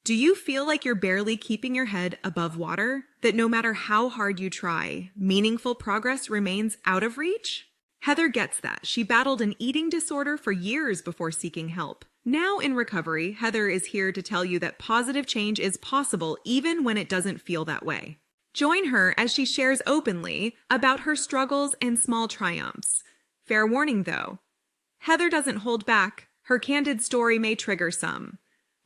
Do you feel like you're barely keeping your head above water? That no matter how hard you try, meaningful progress remains out of reach? Heather gets that. She battled an eating disorder for years before seeking help. Now in recovery, Heather is here to tell you that positive change is possible even when it doesn't feel that way. Join her as she shares openly about her struggles and small triumphs. Fair warning though, Heather doesn't hold back. Her candid story may trigger some.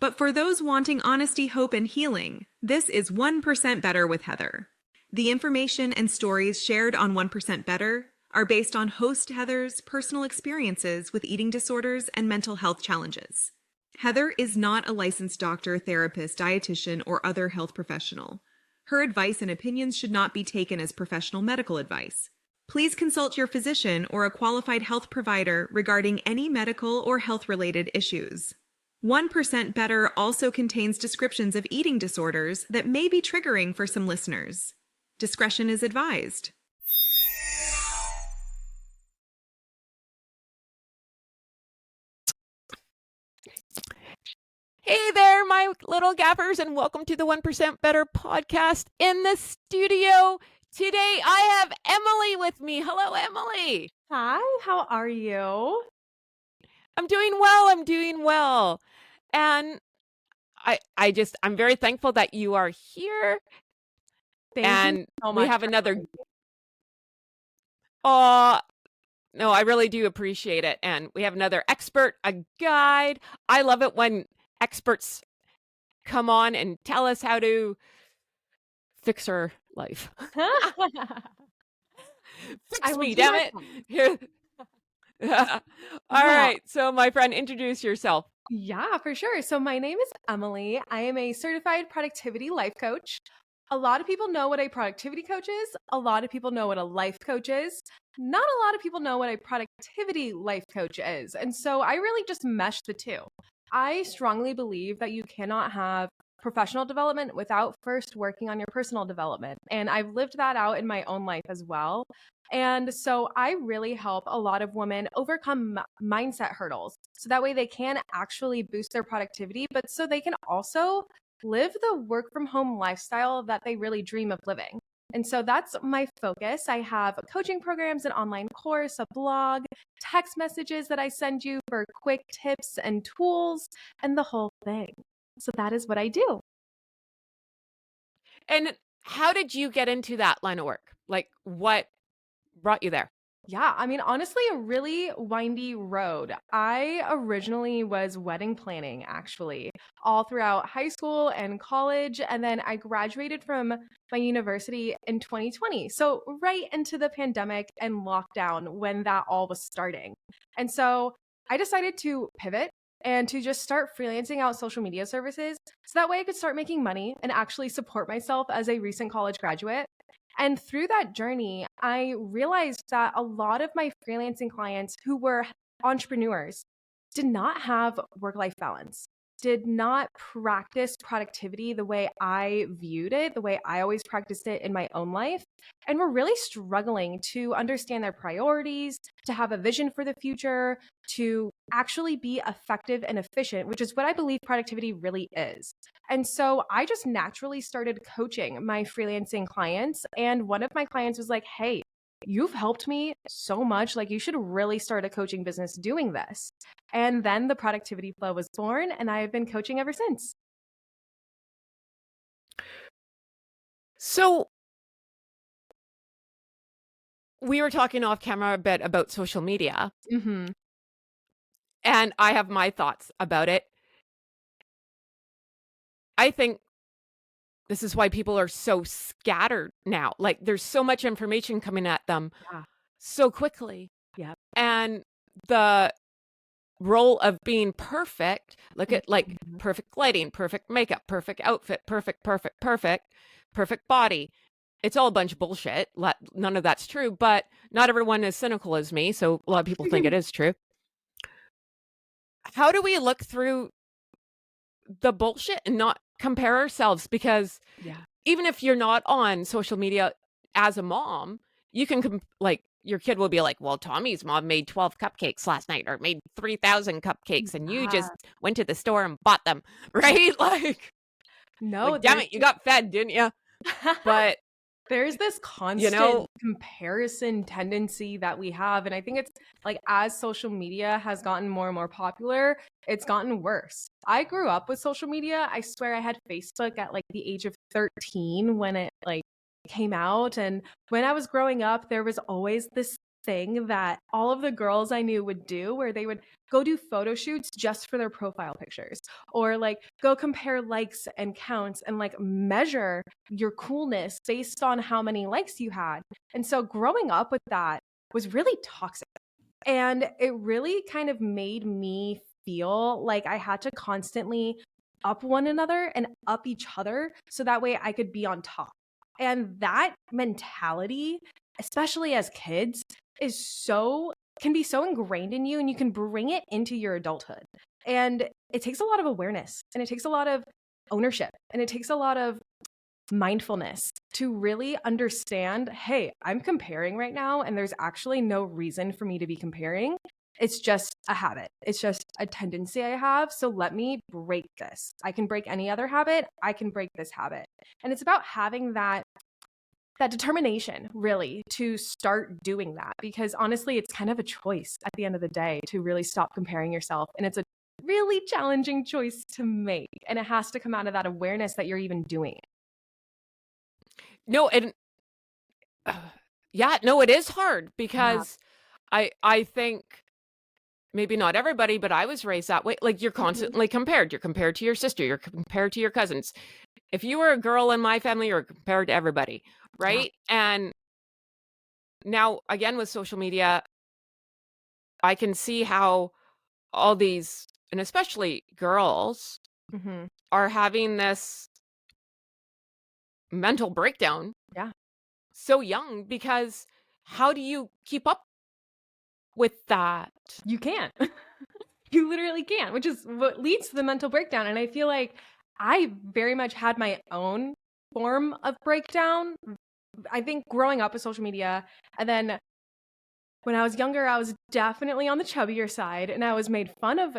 But for those wanting honesty, hope, and healing, this is 1% Better with Heather. The information and stories shared on 1% Better are based on host Heather's personal experiences with eating disorders and mental health challenges. Heather is not a licensed doctor, therapist, dietitian, or other health professional. Her advice and opinions should not be taken as professional medical advice. Please consult your physician or a qualified health provider regarding any medical or health-related issues. 1% Better also contains descriptions of eating disorders that may be triggering for some listeners. Discretion is advised. Hey there, my little gappers, and welcome to the 1% Better podcast. In the studio today, I have Emily with me. Hello, Emily. Hi, how are you? I'm doing well. And I'm very thankful that you are here. Thank you so much. We have another. Oh, no, I really do appreciate it. And we have another expert, a guide. I love it when experts come on and tell us how to fix our life. Fix me, damn it. Here. All right. So, my friend, introduce yourself. Yeah, for sure. So my name is Emily. I am a certified productivity life coach. A lot of people know what a productivity coach is. A lot of people know what a life coach is. Not a lot of people know what a productivity life coach is. And so I really just mesh the two. I strongly believe that you cannot have professional development without first working on your personal development. And I've lived that out in my own life as well. And so I really help a lot of women overcome mindset hurdles. So that way they can actually boost their productivity, but so they can also live the work from home lifestyle that they really dream of living. And so that's my focus. I have coaching programs, an online course, a blog, text messages that I send you for quick tips and tools, and the whole thing. So that is what I do. And how did you get into that line of work? Like, what brought you there? Yeah, I mean, honestly, a really windy road. I originally was wedding planning, actually, all throughout high school and college. And then I graduated from my university in 2020. So, right into the pandemic and lockdown when that all was starting. And so I decided to pivot and to just start freelancing out social media services. So that way I could start making money and actually support myself as a recent college graduate. And through that journey, I realized that a lot of my freelancing clients who were entrepreneurs did not have work-life balance, did not practice productivity the way I viewed it, the way I always practiced it in my own life, and were really struggling to understand their priorities, to have a vision for the future, to actually be effective and efficient, which is what I believe productivity really is. And so I just naturally started coaching my freelancing clients. And one of my clients was like, hey, you've helped me so much. Like, you should really start a coaching business doing this. And then the productivity flow was born, and I have been coaching ever since. So we were talking off camera a bit about social media. Mm-hmm. And I have my thoughts about it. I think this is why people are so scattered now. Like, there's so much information coming at them so quickly. Yeah. And the role of being perfect, look at like perfect lighting, perfect makeup, perfect outfit, perfect body. It's all a bunch of bullshit. None of that's true, but not everyone is cynical as me. So a lot of people think it is true. How do we look through the bullshit and not compare ourselves? Because even if you're not on social media as a mom, you can like your kid will be like, well, Tommy's mom made 12 cupcakes last night or made 3,000 cupcakes and you just went to the store and bought them, right? Like, No, Like, damn it, you got fed, didn't you? But there's this constant comparison tendency that we have. And I think it's like as social media has gotten more and more popular, it's gotten worse. I grew up with social media. I swear I had Facebook at like the age of 13 when it like came out. And when I was growing up, there was always this thing that all of the girls I knew would do where they would go do photo shoots just for their profile pictures, or like go compare likes and counts and like measure your coolness based on how many likes you had. And so growing up with that was really toxic. And it really kind of made me feel like I had to constantly up one another and up each other so that way I could be on top. And that mentality, especially as kids, can be so ingrained in you, and you can bring it into your adulthood. And it takes a lot of awareness, and it takes a lot of ownership, and it takes a lot of mindfulness to really understand, hey, I'm comparing right now, and there's actually no reason for me to be comparing. It's just a habit. It's just a tendency I have. So let me break this. I can break any other habit. I can break this habit. And it's about having that determination really to start doing that, because honestly, it's kind of a choice at the end of the day to really stop comparing yourself. And it's a really challenging choice to make. And it has to come out of that awareness that you're even doing it. No, and it is hard because I think maybe not everybody, but I was raised that way. Like, you're constantly compared. You're compared to your sister. You're compared to your cousins. If you were a girl in my family, you're compared to everybody, right? Yeah. And now, again, with social media, I can see how all these, and especially girls, are having this mental breakdown. Yeah. So young, because how do you keep up with that? You can't. You literally can't, which is what leads to the mental breakdown. And I feel like I very much had my own form of breakdown. I think growing up with social media, and then when I was younger, I was definitely on the chubbier side, and I was made fun of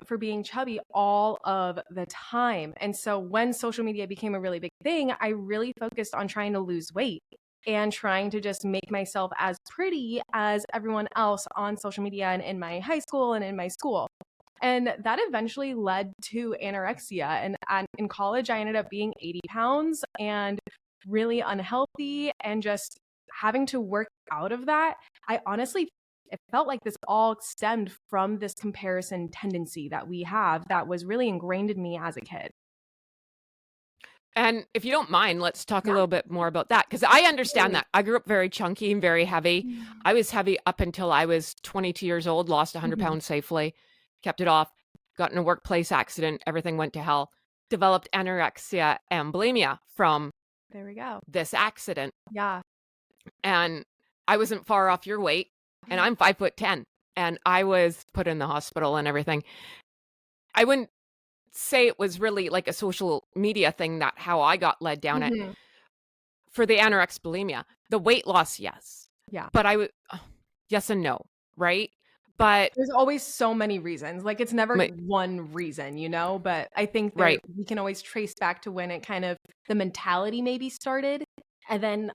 for being chubby all of the time. And so when social media became a really big thing, I really focused on trying to lose weight and trying to just make myself as pretty as everyone else on social media and in my high school and in my school. And that eventually led to anorexia. And in college, I ended up being 80 pounds and really unhealthy and just having to work out of that. It felt like this all stemmed from this comparison tendency that we have that was really ingrained in me as a kid. And if you don't mind, let's talk a little bit more about that, because I understand that. I grew up very chunky and very heavy. I was heavy up until I was 22 years old, lost 100 pounds safely, kept it off, got in a workplace accident, everything went to hell, developed anorexia and bulimia from this accident. Yeah. And I wasn't far off your weight, and I'm 5'10", and I was put in the hospital and everything. I wouldn't say it was really like a social media thing, that how I got led down it. For the anorexia bulimia, the weight loss, yes. Yeah. But I would, yes and no, right? But there's always so many reasons. Like, it's never one reason, but I think that we can always trace back to when it kind of, the mentality maybe started, and then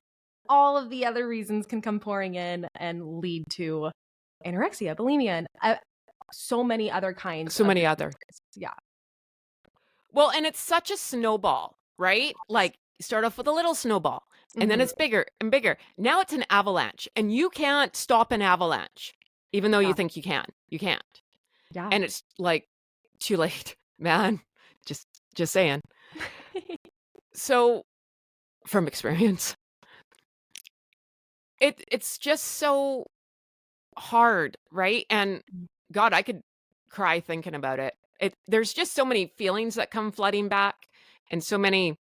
all of the other reasons can come pouring in and lead to anorexia, bulimia, and so many other kinds. Yeah. Well, and it's such a snowball, right? Like, you start off with a little snowball, and then it's bigger and bigger. Now it's an avalanche, and you can't stop an avalanche, even though you think you can. You can't. Yeah. And it's like too late, man. Just saying. So, from experience, it's just so hard, right? And God, I could cry thinking about it. There's just so many feelings that come flooding back, and so many,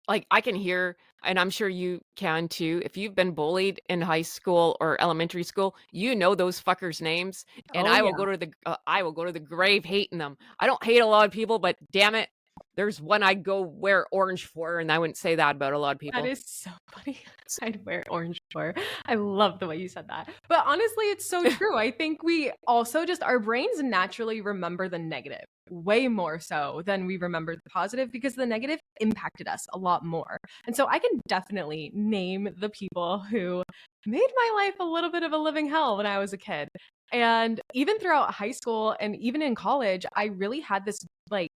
like, I can hear, and I'm sure you can too, if you've been bullied in high school or elementary school, those fuckers' names, and I will go to the grave hating them. I don't hate a lot of people, but damn it, there's one I'd go wear orange for, and I wouldn't say that about a lot of people. That is so funny. I'd wear orange for. I love the way you said that. But honestly, it's so true. I think we also just, our brains naturally remember the negative way more so than we remember the positive, because the negative impacted us a lot more. And so I can definitely name the people who made my life a little bit of a living hell when I was a kid. And even throughout high school and even in college, I really had this like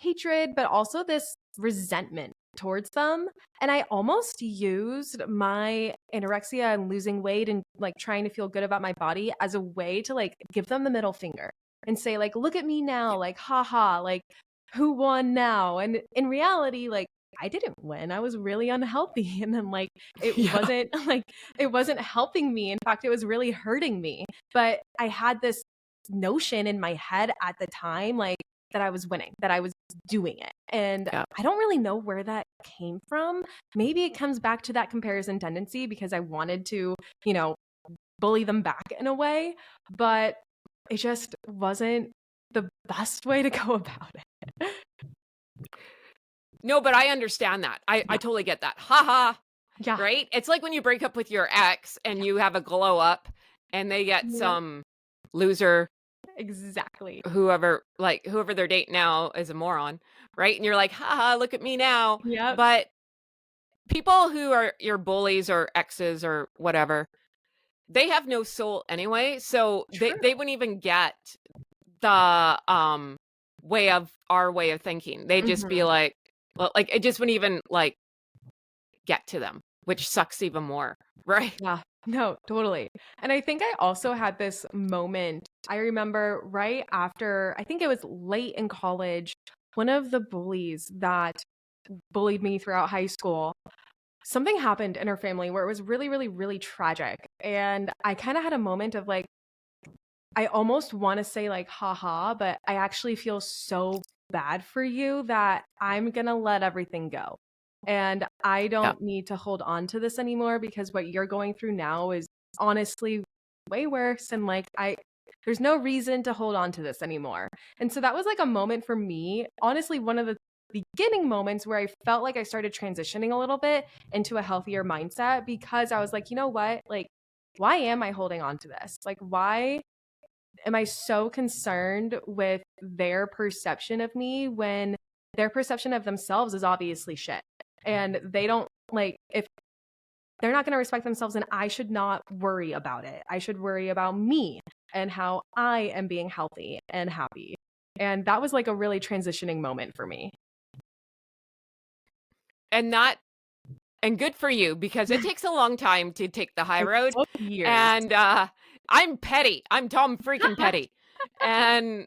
hatred, but also this resentment towards them. And I almost used my anorexia and losing weight and like trying to feel good about my body as a way to like give them the middle finger and say, like, look at me now, like, haha, like, who won now? And in reality, like, I didn't win. I was really unhealthy. And then like it wasn't helping me. In fact, it was really hurting me. But I had this notion in my head at the time, like, that I was winning, that I was doing it. And I don't really know where that came from. Maybe it comes back to that comparison tendency because I wanted to, you know, bully them back in a way, but it just wasn't the best way to go about it. No, but I understand that. I totally get that. Haha. Yeah. Right? It's like when you break up with your ex and you have a glow up and they get some loser. Exactly. Whoever they're dating now is a moron, right? And you're like, haha, look at me now. Yeah. But people who are your bullies or exes or whatever, they have no soul anyway. So they wouldn't even get the our way of thinking. They'd just be like, well, like it just wouldn't even like get to them, which sucks even more, right? Yeah. No, totally. And I think I also had this moment. I remember right after, I think it was late in college, one of the bullies that bullied me throughout high school, something happened in her family where it was really, really, really tragic. And I kind of had a moment of like, I almost want to say like, haha, but I actually feel so bad for you that I'm going to let everything go. And I don't need to hold on to this anymore because what you're going through now is honestly way worse. And like, there's no reason to hold on to this anymore. And so that was like a moment for me, honestly, one of the beginning moments where I felt like I started transitioning a little bit into a healthier mindset, because I was like, you know what? Like, why am I holding on to this? Like, why am I so concerned with their perception of me when their perception of themselves is obviously shit? And they don't, like, if they're not going to respect themselves, then I should not worry about it. I should worry about me and how I am being healthy and happy. And that was like a really transitioning moment for me. And good for you, because it takes a long time to take the high road. Years. And I'm petty. I'm Tom freaking petty. And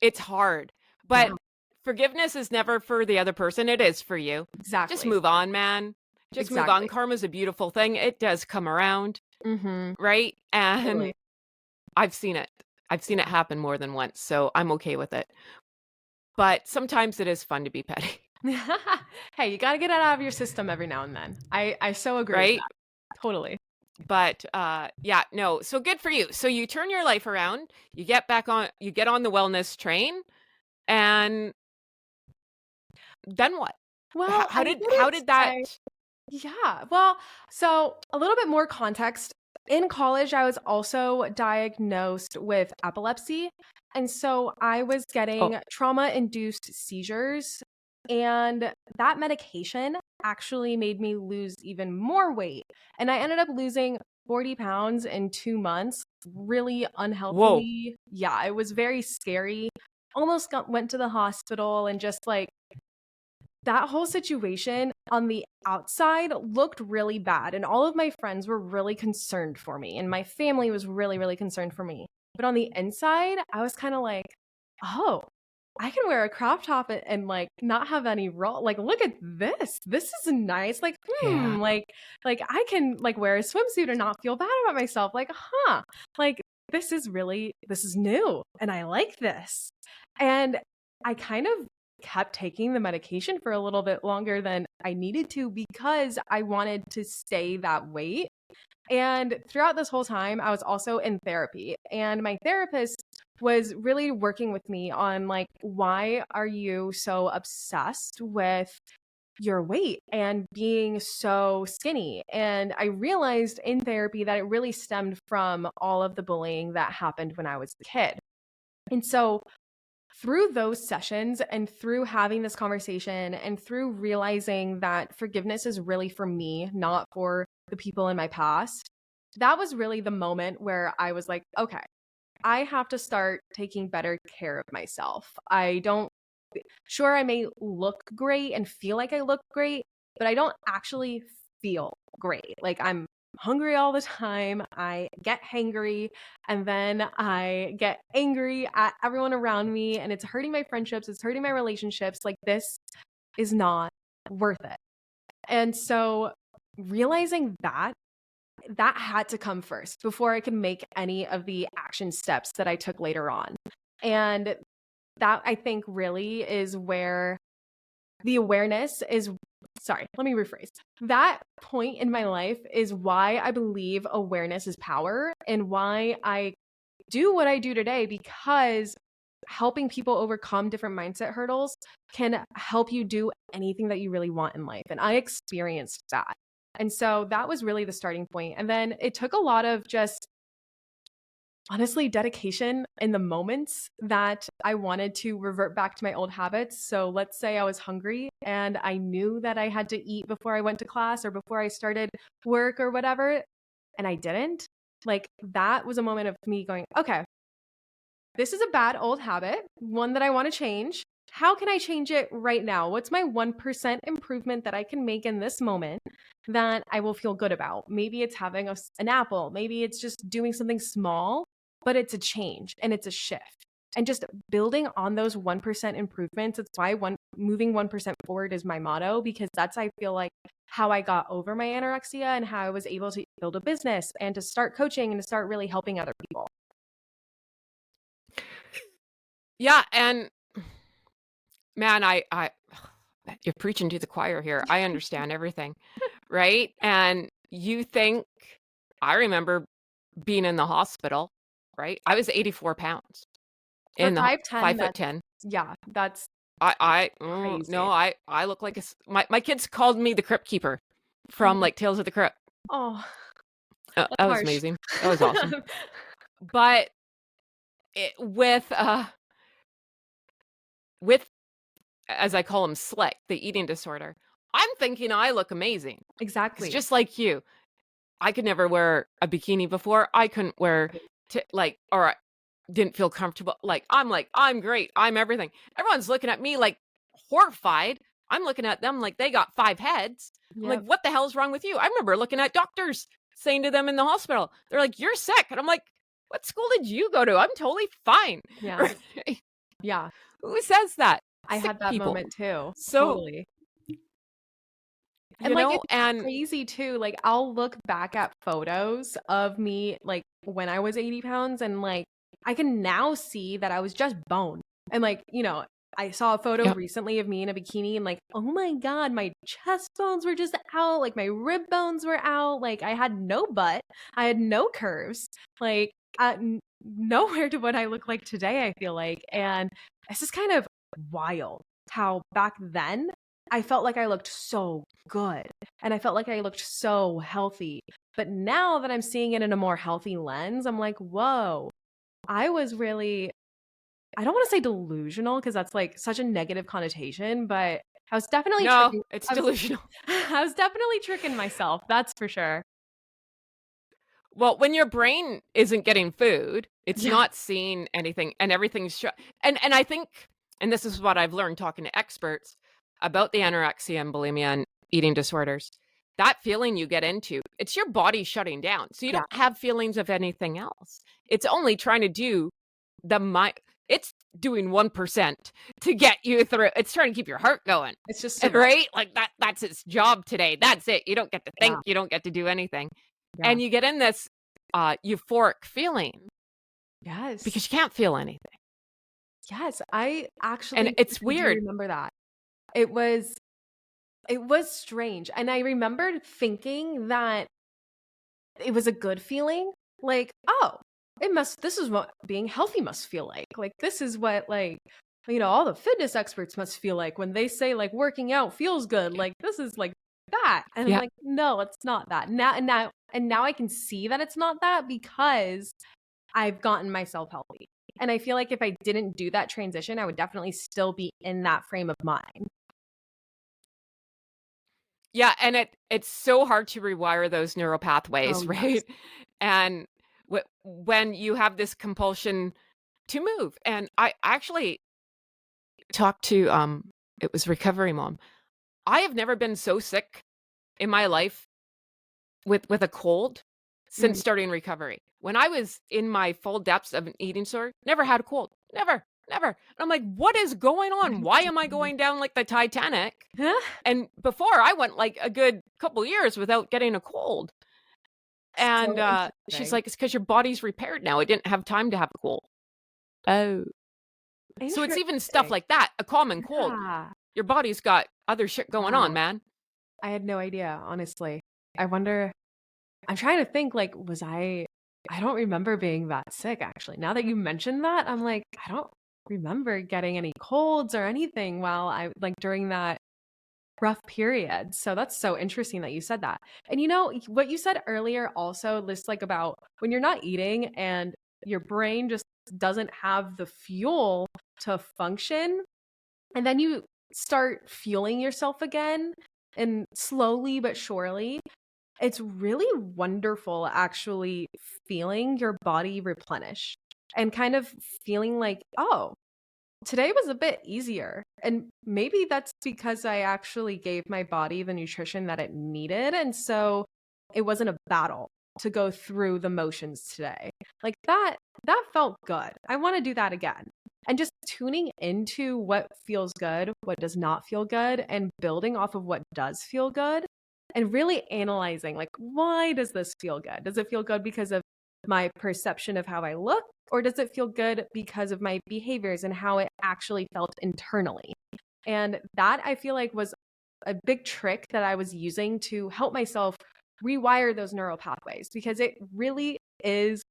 it's hard. But forgiveness is never for the other person. It is for you. Exactly. Just move on, man. Just move on. Karma's a beautiful thing. It does come around. Right? And totally. I've seen it. I've seen it happen more than once. So I'm okay with it. But sometimes it is fun to be petty. Hey, you got to get it out of your system every now and then. I so agree. Right? With that. Totally. But yeah, no. So good for you. So you turn your life around. You get on the wellness train, and then what? Well, how did that? Yeah. Well, so a little bit more context. In college, I was also diagnosed with epilepsy. And so I was getting trauma-induced seizures. And that medication actually made me lose even more weight. And I ended up losing 40 pounds in 2 months, really unhealthily. Whoa. Yeah, it was very scary. Almost went to the hospital, and just like that whole situation on the outside looked really bad. And all of my friends were really concerned for me. And my family was really, really concerned for me. But on the inside, I was kind of like, oh, I can wear a crop top and like not have any roll. Like, look at this. This is nice. Like, like I can like wear a swimsuit and not feel bad about myself. Like, like this is new. And I like this. And I kind of kept taking the medication for a little bit longer than I needed to because I wanted to stay that weight. And throughout this whole time, I was also in therapy. And my therapist was really working with me on like, why are you so obsessed with your weight and being so skinny? And I realized in therapy that it really stemmed from all of the bullying that happened when I was a kid. And so through those sessions and through having this conversation and through realizing that forgiveness is really for me, not for the people in my past, that was really the moment where I was like, okay, I have to start taking better care of myself. Sure, I may look great and feel like I look great, but I don't actually feel great. Like I'm hungry all the time. I get hangry and then I get angry at everyone around me and it's hurting my friendships. It's hurting my relationships. Like this is not worth it. And so realizing that had to come first before I could make any of the action steps that I took later on. And that I think really is where the awareness is. Sorry, let me rephrase. That point in my life is why I believe awareness is power and why I do what I do today, because helping people overcome different mindset hurdles can help you do anything that you really want in life. And I experienced that. And so that was really the starting point. And then it took a lot of just honestly dedication in the moments that I wanted to revert back to my old habits. So let's say I was hungry and I knew that I had to eat before I went to class or before I started work or whatever, and I didn't. Like that was a moment of me going, okay, this is a bad old habit, one that I want to change. How can I change it right now? What's my 1% improvement that I can make in this moment that I will feel good about? Maybe it's having an apple. Maybe it's just doing something small, but it's a change and it's a shift. And just building on those 1% improvements. It's why moving 1% forward is my motto, because that's, I feel like, how I got over my anorexia and how I was able to build a business and to start coaching and to start really helping other people. Yeah. And man, you're preaching to the choir here. I understand everything, right? And you think, I remember being in the hospital, right? I was 84 pounds For in the 5'10", 5'10". Yeah, that's crazy. No, I look like my kids called me the crypt keeper from like Tales of the Crypt. Oh, that was amazing. That was awesome. But with as I call them, slick, the eating disorder, I'm thinking I look amazing. Exactly. It's just like you. I could never wear a bikini before. I couldn't wear or I didn't feel comfortable. I'm great. I'm everything. Everyone's looking at me like horrified. I'm looking at them like they got 5 heads. Yep. I'm like, what the hell's wrong with you? I remember looking at doctors saying to them in the hospital, they're like, you're sick. And I'm like, what school did you go to? I'm totally fine. Yeah. Yeah. Who says that? I had that people. moment too. So, totally. And like, it's crazy too. Like, I'll look back at photos of me, like when I was 80 pounds, and like, I can now see that I was just bone. And like, I saw a photo recently of me in a bikini and like, oh my God, my chest bones were just out. Like my rib bones were out. Like I had no butt. I had no curves. Like nowhere to what I look like today, I feel like. And it's just kind of wild how back then I felt like I looked so good and I felt like I looked so healthy. But now that I'm seeing it in a more healthy lens, I'm like, whoa, I was really, I don't want to say delusional because that's like such a negative connotation, but I was definitely delusional. I was definitely tricking myself. That's for sure. Well, when your brain isn't getting food, it's not seeing anything and everything's and I think, and this is what I've learned talking to experts about the anorexia and bulimia and eating disorders, that feeling you get into, it's your body shutting down. So you don't have feelings of anything else. It's only trying to do it's doing 1% to get you through. It's trying to keep your heart going. It's just right? Like that's its job today. That's it. You don't get to think, you don't get to do anything. Yeah. And you get in this euphoric feeling. Yes. Because you can't feel anything. Yes, I actually, and it's weird. Remember that. It was strange. And I remembered thinking that it was a good feeling. Like, oh, this is what being healthy must feel like. Like, this is what, like, all the fitness experts must feel like when they say, like, working out feels good. Like, this is like that. And I'm like, no, it's not that. Now I can see that it's not that because I've gotten myself healthy. And I feel like if I didn't do that transition, I would definitely still be in that frame of mind. Yeah, and it's so hard to rewire those neural pathways, right? Yes. And when you have this compulsion to move. And I actually talked to it was Recovery Mom. I have never been so sick in my life with a cold since starting recovery. When I was in my full depths of an eating disorder, never had a cold. Never. And I'm like, what is going on? Why am I going down like the Titanic? And before I went like a good couple years without getting a cold. And she's like, it's because your body's repaired now. It didn't have time to have a cold. Oh. So it's even stuff like that, a common cold. Your body's got other shit going on, man. I had no idea, honestly. I wonder, I'm trying to think, like, I don't remember being that sick, actually. Now that you mentioned that, I'm like, I don't remember getting any colds or anything during that rough period. So that's so interesting that you said that. And what you said earlier also, like, about when you're not eating and your brain just doesn't have the fuel to function, and then you start fueling yourself again, and slowly but surely, it's really wonderful actually feeling your body replenish and kind of feeling like, oh, today was a bit easier. And maybe that's because I actually gave my body the nutrition that it needed. And so it wasn't a battle to go through the motions today. Like, that felt good. I want to do that again. And just tuning into what feels good, what does not feel good, and building off of what does feel good, and really analyzing, like, why does this feel good? Does it feel good because of my perception of how I look? Or does it feel good because of my behaviors and how it actually felt internally? And that, I feel like, was a big trick that I was using to help myself rewire those neural pathways, because it really is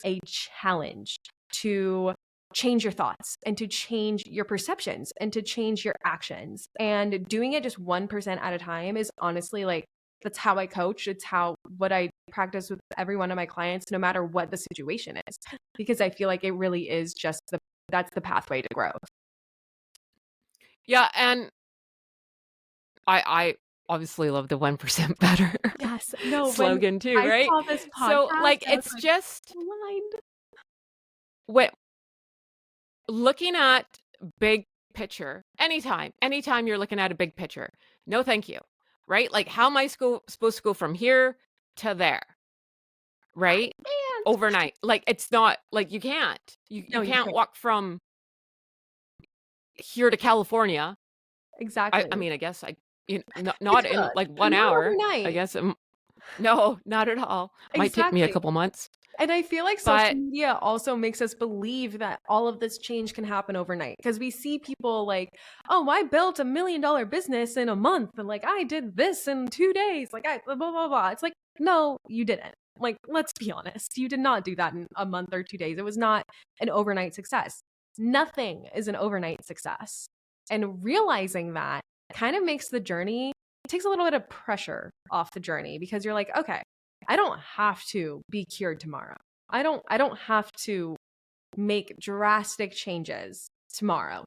a challenge to change your thoughts and to change your perceptions and to change your actions. And doing it just 1% at a time is honestly, like, that's how I coach. It's what I practice with every one of my clients, no matter what the situation is, because I feel like it really is just that's the pathway to growth. Yeah. And I obviously love the 1% better slogan too, right? I saw this podcast, so like, it's like, just when looking at big picture, anytime you're looking at a big picture, no thank you, right? Like, how am I supposed to go from here to there, right? Overnight. Like, it's not like you can't walk from here to California. Exactly. I mean, I guess not in like 1 hour overnight. I guess no, not at all. Might take me a couple months. And I feel like social media also makes us believe that all of this change can happen overnight, because we see people like, oh, I built $1 million business in a month, and like, I did this in 2 days, like, I blah blah blah. It's like, no, you didn't. Like, let's be honest, you did not do that in a month or 2 days. It was not an overnight success. Nothing is an overnight success. And realizing that kind of makes the journey, takes a little bit of pressure off the journey, because you're like, okay, I don't have to be cured tomorrow. I don't have to make drastic changes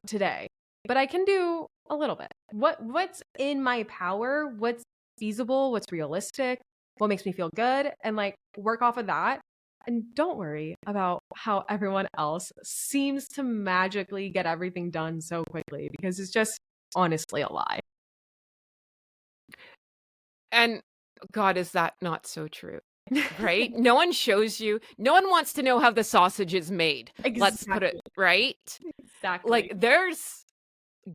today, but I can do a little bit. What's in my power? What's feasible? What's realistic? What makes me feel good? And like, work off of that. And don't worry about how everyone else seems to magically get everything done so quickly, because it's just honestly a lie. And God, is that not so true? Right? No one shows you. No one wants to know how the sausage is made. Exactly. Let's put it right. Exactly. Like, there's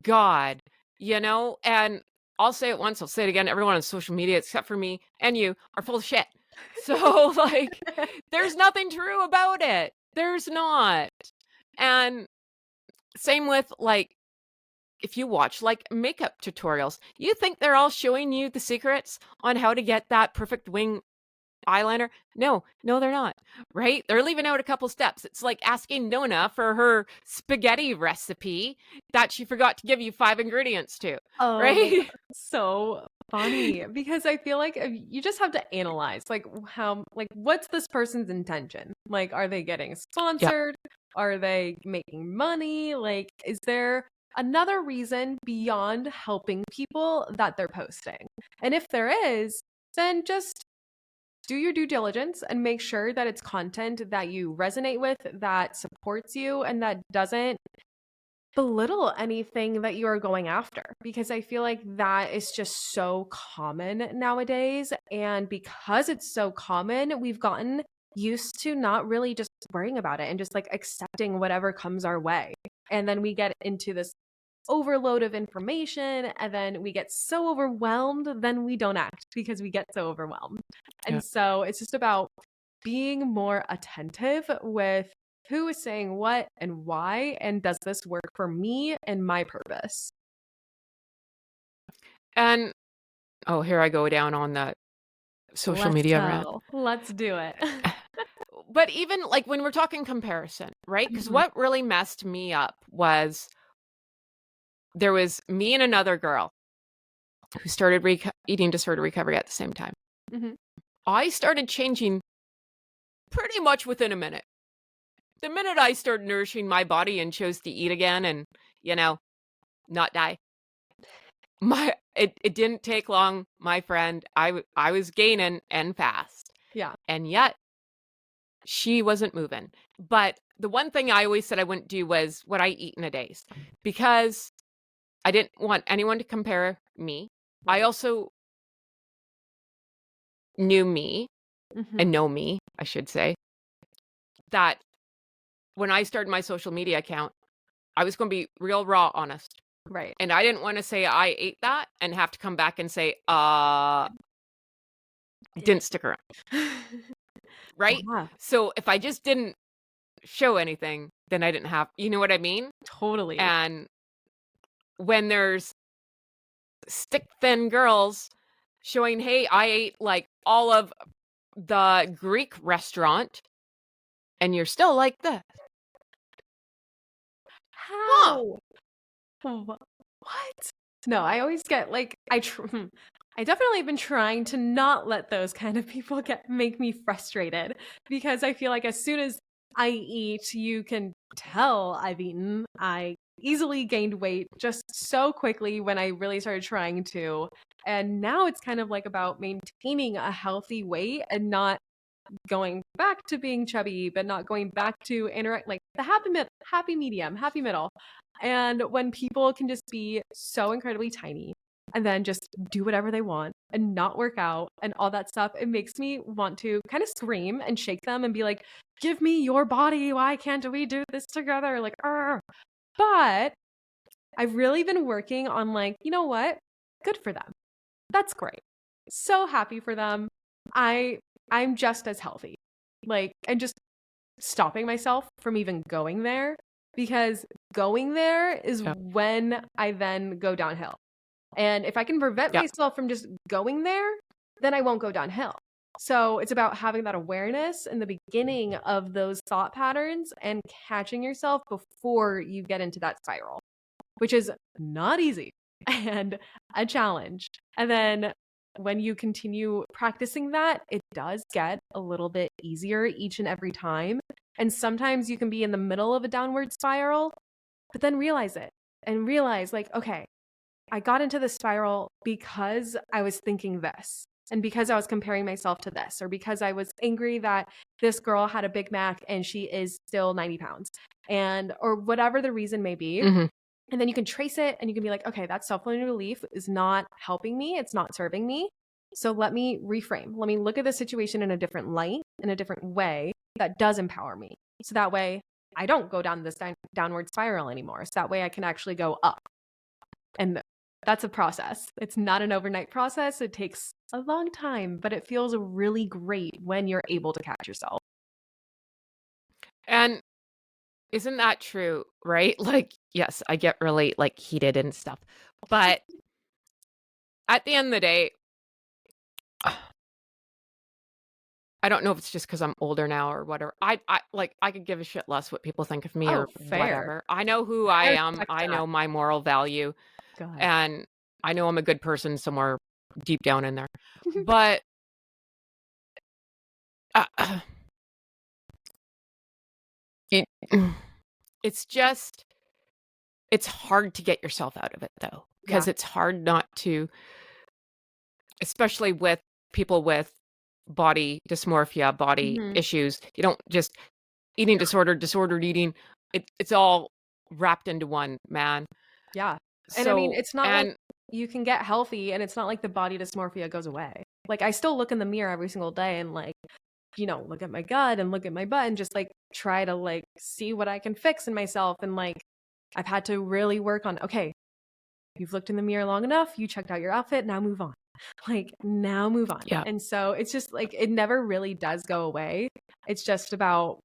God, and I'll say it once, I'll say it again. Everyone on social media, except for me and you, are full of shit. So like, there's nothing true about it. There's not. And same with, like, if you watch like makeup tutorials, you think they're all showing you the secrets on how to get that perfect wing eyeliner? No, they're not, right? They're leaving out a couple steps. It's like asking Nona for her spaghetti recipe that she forgot to give you 5 ingredients to, right? So funny, because I feel like you just have to analyze, like, how, like, what's this person's intention? Like, are they getting sponsored? Are they making money? Like, is there another reason beyond helping people that they're posting? And if there is, then just do your due diligence and make sure that it's content that you resonate with, that supports you, and that doesn't belittle anything that you are going after, because I feel like that is just so common nowadays. And because it's so common, we've gotten used to not really just worrying about it and just like accepting whatever comes our way. And then we get into this overload of information, and then we get so overwhelmed, then we don't act because we get so overwhelmed. And so it's just about being more attentive with who is saying what and why, and does this work for me and my purpose? And here I go down on that social Let's media go. rant. Let's do it. But even like when we're talking comparison, right? Because what really messed me up was there was me and another girl who started eating disorder recovery at the same time. I started changing pretty much within a minute. The minute I started nourishing my body and chose to eat again and, not die, it didn't take long, my friend. I was gaining and fast. Yeah. And yet she wasn't moving. But the one thing I always said I wouldn't do was what I eat in a day, because I didn't want anyone to compare me. I also knew me and know me, I should say, that when I started my social media account, I was going to be real raw honest. Right. And I didn't want to say I ate that and have to come back and say, didn't stick around. Right? Yeah. So if I just didn't show anything, then I didn't have, you know what I mean? Totally. And when there's stick thin girls showing, hey, I ate like all of the Greek restaurant, and you're still like this. How? What? No, I always get like, I definitely have been trying to not let those kind of people make me frustrated, because I feel like as soon as I eat, you can tell I've eaten. I easily gained weight just so quickly when I really started trying to. And now it's kind of like about maintaining a healthy weight and not going back to being chubby, but not going back to like the happy medium, happy middle. And when people can just be so incredibly tiny and then just do whatever they want and not work out and all that stuff, it makes me want to kind of scream and shake them and be like, give me your body. Why can't we do this together? Like, argh. But I've really been working on like, you know what? Good for them. That's great. So happy for them. I'm just as healthy. Like, and just stopping myself from even going there, because going there is when I then go downhill. And if I can prevent myself from just going there, then I won't go downhill. So it's about having that awareness in the beginning of those thought patterns and catching yourself before you get into that spiral, which is not easy and a challenge. And then when you continue practicing that, it does get a little bit easier each and every time. And sometimes you can be in the middle of a downward spiral, but then realize it and realize like, okay, I got into this spiral because I was thinking this, and because I was comparing myself to this, or because I was angry that this girl had a Big Mac and she is still 90 pounds, and or whatever the reason may be. And then you can trace it and you can be like, okay, that self-limiting belief is not helping me. It's not serving me. So let me reframe. Let me look at the situation in a different light, in a different way that does empower me. So that way I don't go down this downward spiral anymore. So that way I can actually go up. And that's a process. It's not an overnight process. It takes a long time, but it feels really great when you're able to catch yourself. And isn't that true, right? Like, yes, I get really like heated and stuff, but at the end of the day, I don't know if it's just because I'm older now or whatever. I could give a shit less what people think of me Oh, or fair. whatever. I know who I am. respect I that. know my moral value, God. and I know I'm a good person somewhere deep down in there. But it, it's just, it's hard to get yourself out of it though, because it's hard not to, especially with people with body dysmorphia, body issues. You don't just eating disorder, disordered eating. It's all wrapped into one, man. Yeah. So, And I mean, it's not like you can get healthy and it's not like the body dysmorphia goes away. Like I still look in the mirror every single day and like, you know, look at my gut and look at my butt and just like try to like see what I can fix in myself. And like, I've had to really work on, okay, you've looked in the mirror long enough, you checked out your outfit, now move on. Like now move on. Yeah. And so it's just like, it never really does go away. It's just about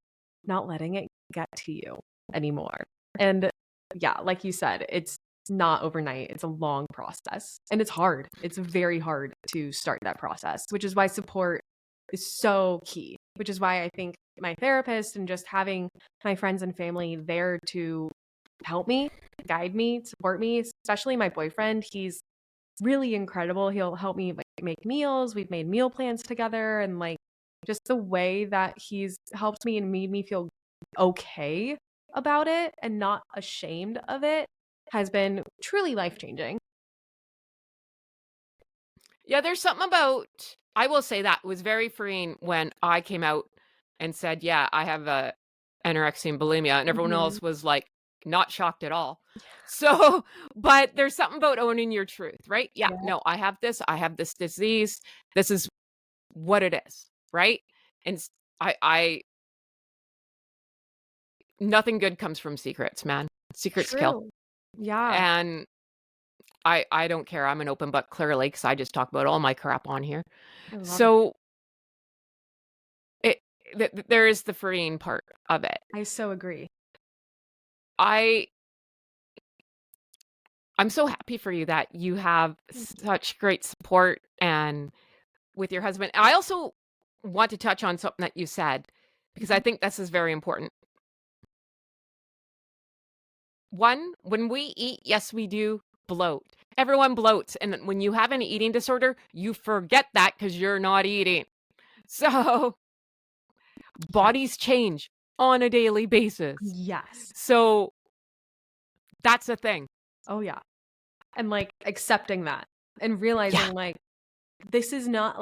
not letting it get to you anymore. And yeah, like you said, it's not overnight. It's a long process and it's hard. It's very hard to start that process, which is why support is so key, which is why I think my therapist and just having my friends and family there to help me, guide me, support me, especially my boyfriend. He's really incredible. He'll help me like make meals. We've made meal plans together and like just the way that he's helped me and made me feel okay about it and not ashamed of it has been truly life-changing. Yeah, there's something about, I will say that was very freeing when I came out and said, yeah, I have anorexia and bulimia, and everyone else was like not shocked at all. So, but there's something about owning your truth, right? Yeah, no, I have this disease. This is what it is, right? And I nothing good comes from secrets, man. Secrets kill. Yeah. And I don't care. I'm an open book, clearly, because I just talk about all my crap on here. So there is the freeing part of it. I so agree. I'm so happy for you that you have such great support and with your husband. I also want to touch on something that you said, because I think this is very important. One, when we eat, yes, we do bloat. Everyone bloats. And when you have an eating disorder, you forget that because you're not eating. So bodies change on a daily basis. Yes. So that's a thing. Oh, yeah. And like accepting that and realizing like, this is not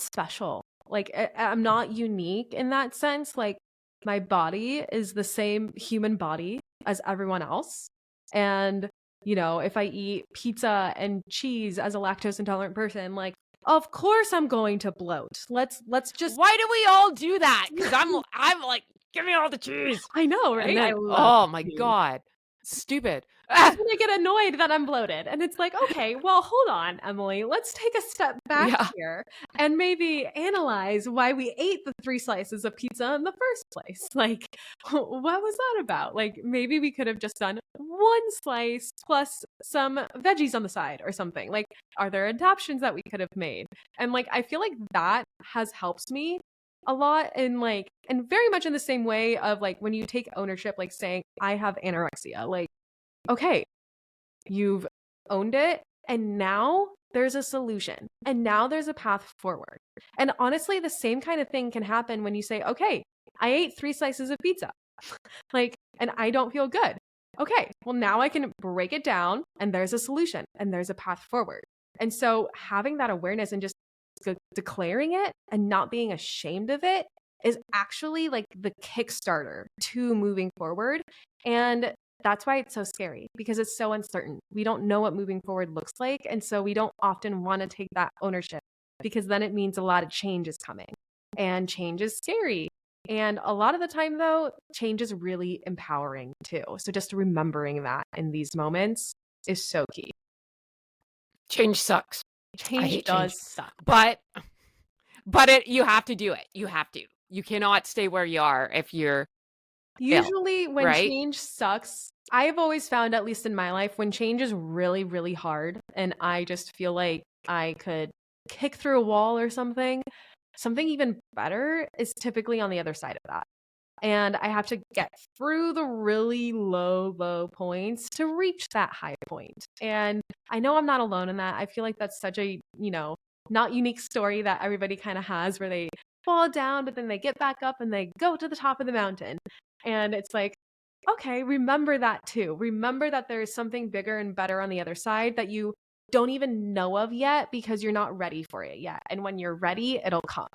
special. Like I'm not unique in that sense. Like my body is the same human body as everyone else. And, you know, if I eat pizza and cheese as a lactose intolerant person, like, of course I'm going to bloat. Let's just. Why do we all do that? Because I'm like, give me all the cheese. I know, right? Then, oh my God. Stupid. That's when I get annoyed that I'm bloated. And it's like, okay, well, hold on, Emily. Let's take a step back here and maybe analyze why we ate the 3 slices of pizza in the first place. Like, what was that about? Like, maybe we could have just done 1 slice plus some veggies on the side or something. Like, are there adaptations that we could have made? And like, I feel like that has helped me a lot and very much in the same way of like when you take ownership, like saying I have anorexia, like, okay, you've owned it and now there's a solution and now there's a path forward. And honestly, the same kind of thing can happen when you say, okay, I ate 3 slices of pizza, like, and I don't feel good. Okay, well now I can break it down and there's a solution and there's a path forward. And so having that awareness and just declaring it and not being ashamed of it is actually like the Kickstarter to moving forward. And that's why it's so scary, because it's so uncertain. We don't know what moving forward looks like. And so we don't often want to take that ownership, because then it means a lot of change is coming, and change is scary. And a lot of the time though, change is really empowering too. So just remembering that in these moments is so key. Change sucks. Change does suck. But you have to do it. You have to. You cannot stay where you are if you're usually ill, when right? change sucks. I've always found, at least in my life, when change is really, really hard and I just feel like I could kick through a wall or something, something even better is typically on the other side of that. And I have to get through the really low points to reach that high point. And I know I'm not alone in that. I feel like that's such a, not unique story that everybody kind of has, where they fall down, but then they get back up and they go to the top of the mountain. And it's like, okay, remember that too. Remember that there is something bigger and better on the other side that you don't even know of yet because you're not ready for it yet. And when you're ready, it'll come.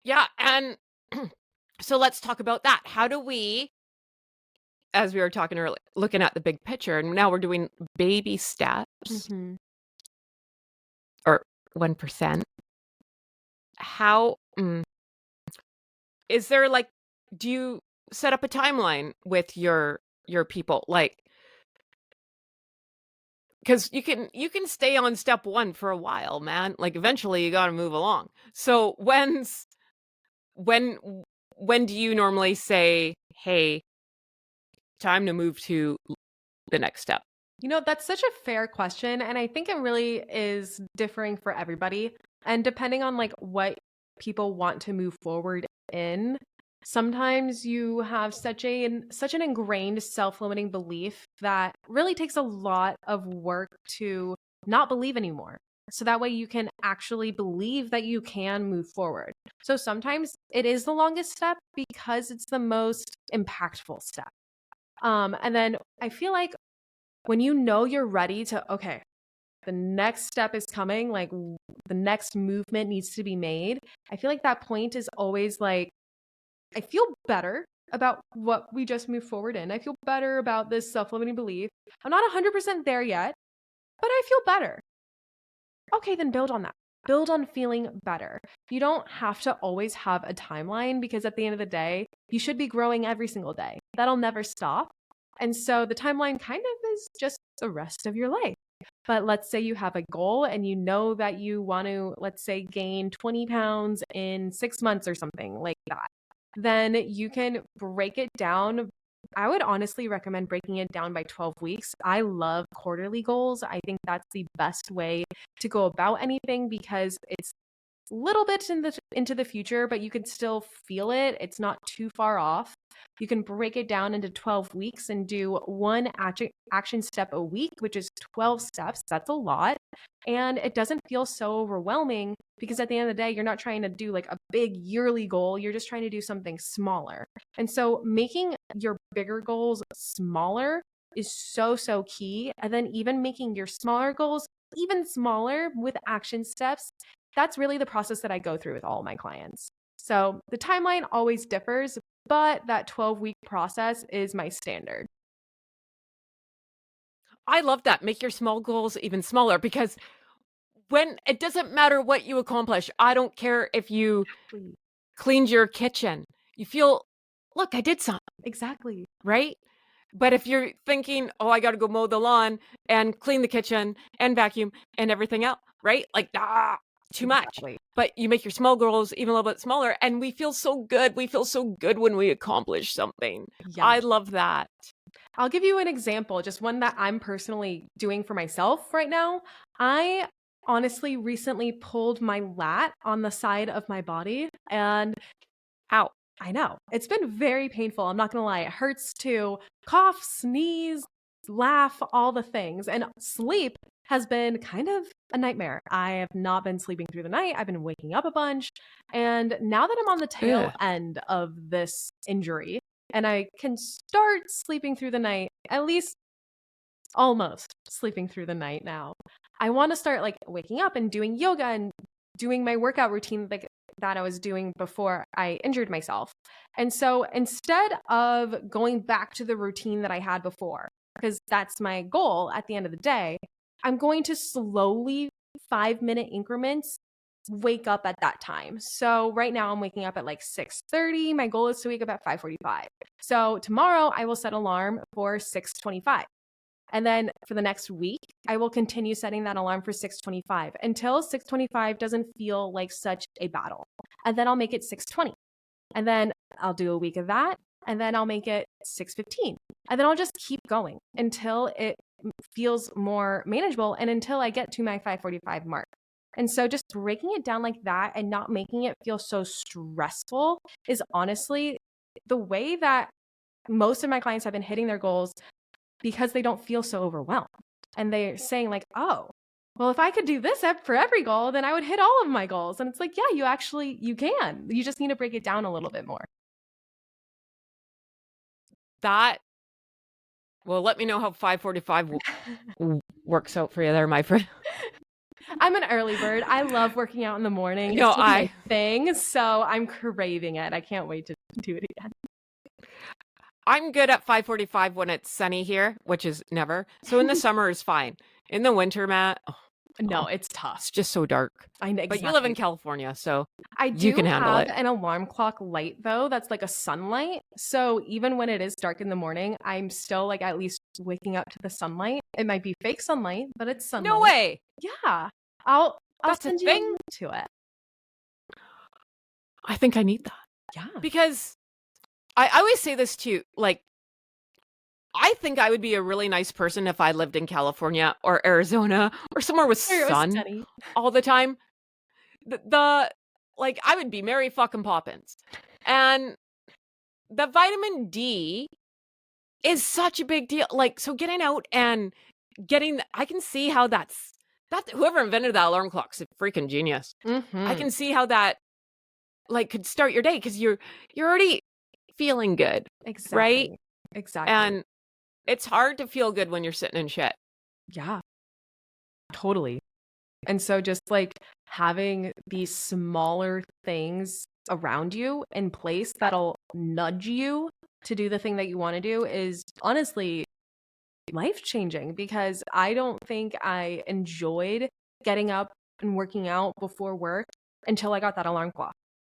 Yeah. And so let's talk about that. How do we, as we were talking earlier, looking at the big picture, and now we're doing baby steps or 1%. How is there, like, do you set up a timeline with your people? Like, because you can stay on step 1 for a while, man. Like, eventually you got to move along. So when do you normally say, hey, time to move to the next step? That's such a fair question. And I think it really is differing for everybody. And depending on like what people want to move forward in, sometimes you have such an ingrained self-limiting belief that really takes a lot of work to not believe anymore. So that way you can actually believe that you can move forward. So sometimes it is the longest step because it's the most impactful step. And then I feel like when you know you're ready to, okay, the next step is coming, like the next movement needs to be made, I feel like that point is always like, I feel better about what we just moved forward in. I feel better about this self-limiting belief. I'm not 100% there yet, but I feel better. Okay, then build on that. Build on feeling better. You don't have to always have a timeline because at the end of the day, you should be growing every single day. That'll never stop. And so the timeline kind of is just the rest of your life. But let's say you have a goal and you know that you want to, let's say, gain 20 pounds in 6 months or something like that. Then you can break it down. I would honestly recommend breaking it down by 12 weeks. I love quarterly goals. I think that's the best way to go about anything because it's a little bit into the future, but you can still feel it. It's not too far off. You can break it down into 12 weeks and do one action step a week, which is 12 steps. That's a lot. And it doesn't feel so overwhelming because at the end of the day, you're not trying to do like a big yearly goal. You're just trying to do something smaller. And so making your bigger goals smaller is so key. And then even making your smaller goals even smaller with action steps, that's really the process that I go through with all my clients. So the timeline always differs, but that 12-week process is my standard. I love that. Make your small goals even smaller because when it doesn't matter what you accomplish, I don't care if you cleaned your kitchen. You feel, look, I did something. Exactly. Right? But if you're thinking, oh, I got to go mow the lawn and clean the kitchen and vacuum and everything else, right? Like, too much. But you make your small goals even a little bit smaller and we feel so good. We feel so good when we accomplish something. Yes. I love that. I'll give you an example, just one that I'm personally doing for myself right now. I honestly recently pulled my lat on the side of my body and ow. I know. It's been very painful. I'm not going to lie. It hurts to cough, sneeze, laugh, all the things. And sleep has been kind of a nightmare. I have not been sleeping through the night. I've been waking up a bunch. And now that I'm on the tail end of this injury and I can start sleeping through the night, at least almost sleeping through the night now, I want to start like waking up and doing yoga and doing my workout routine that I was doing before I injured myself. And so instead of going back to the routine that I had before, because that's my goal at the end of the day, I'm going to slowly 5-minute increments wake up at that time. So right now I'm waking up at like 6:30. My goal is to wake up at 5:45. So tomorrow I will set an alarm for 6:25. And then for the next week, I will continue setting that alarm for 6:25 until 6:25 doesn't feel like such a battle. And then I'll make it 6:20. And then I'll do a week of that. And then I'll make it 6:15. And then I'll just keep going until it feels more manageable and until I get to my 5:45 mark. And so just breaking it down like that and not making it feel so stressful is honestly the way that most of my clients have been hitting their goals, because they don't feel so overwhelmed. And they're saying like, oh, well, if I could do this for every goal, then I would hit all of my goals. And it's like, yeah, you can. You just need to break it down a little bit more. Well, let me know how 5:45 works out for you there, my friend. I'm an early bird. I love working out in the morning. No, it's my thing. So I'm craving it. I can't wait to do it again. I'm good at 5:45 when it's sunny here, which is never. So in the summer is fine. In the winter, Matt, no, it's tough. It's just so dark. I know, exactly. But you live in California, so you can handle it. I do have an alarm clock light though. That's like a sunlight. So even when it is dark in the morning, I'm still like at least waking up to the sunlight. It might be fake sunlight, but it's sunlight. No way. Yeah, I'll send you a link to it. I think I need that. Yeah, because I always say this too, like, I think I would be a really nice person if I lived in California or Arizona or somewhere with sun all the time. Like, I would be Mary fucking Poppins. And the vitamin D is such a big deal. Like, so getting out and I can see how that whoever invented that alarm clock's a freaking genius. Mm-hmm. I can see how that like could start your day because you're already feeling good. Exactly. Right? Exactly. And it's hard to feel good when you're sitting in shit. Yeah, totally. And so just like having these smaller things around you in place that'll nudge you to do the thing that you want to do is honestly life-changing, because I don't think I enjoyed getting up and working out before work until I got that alarm clock.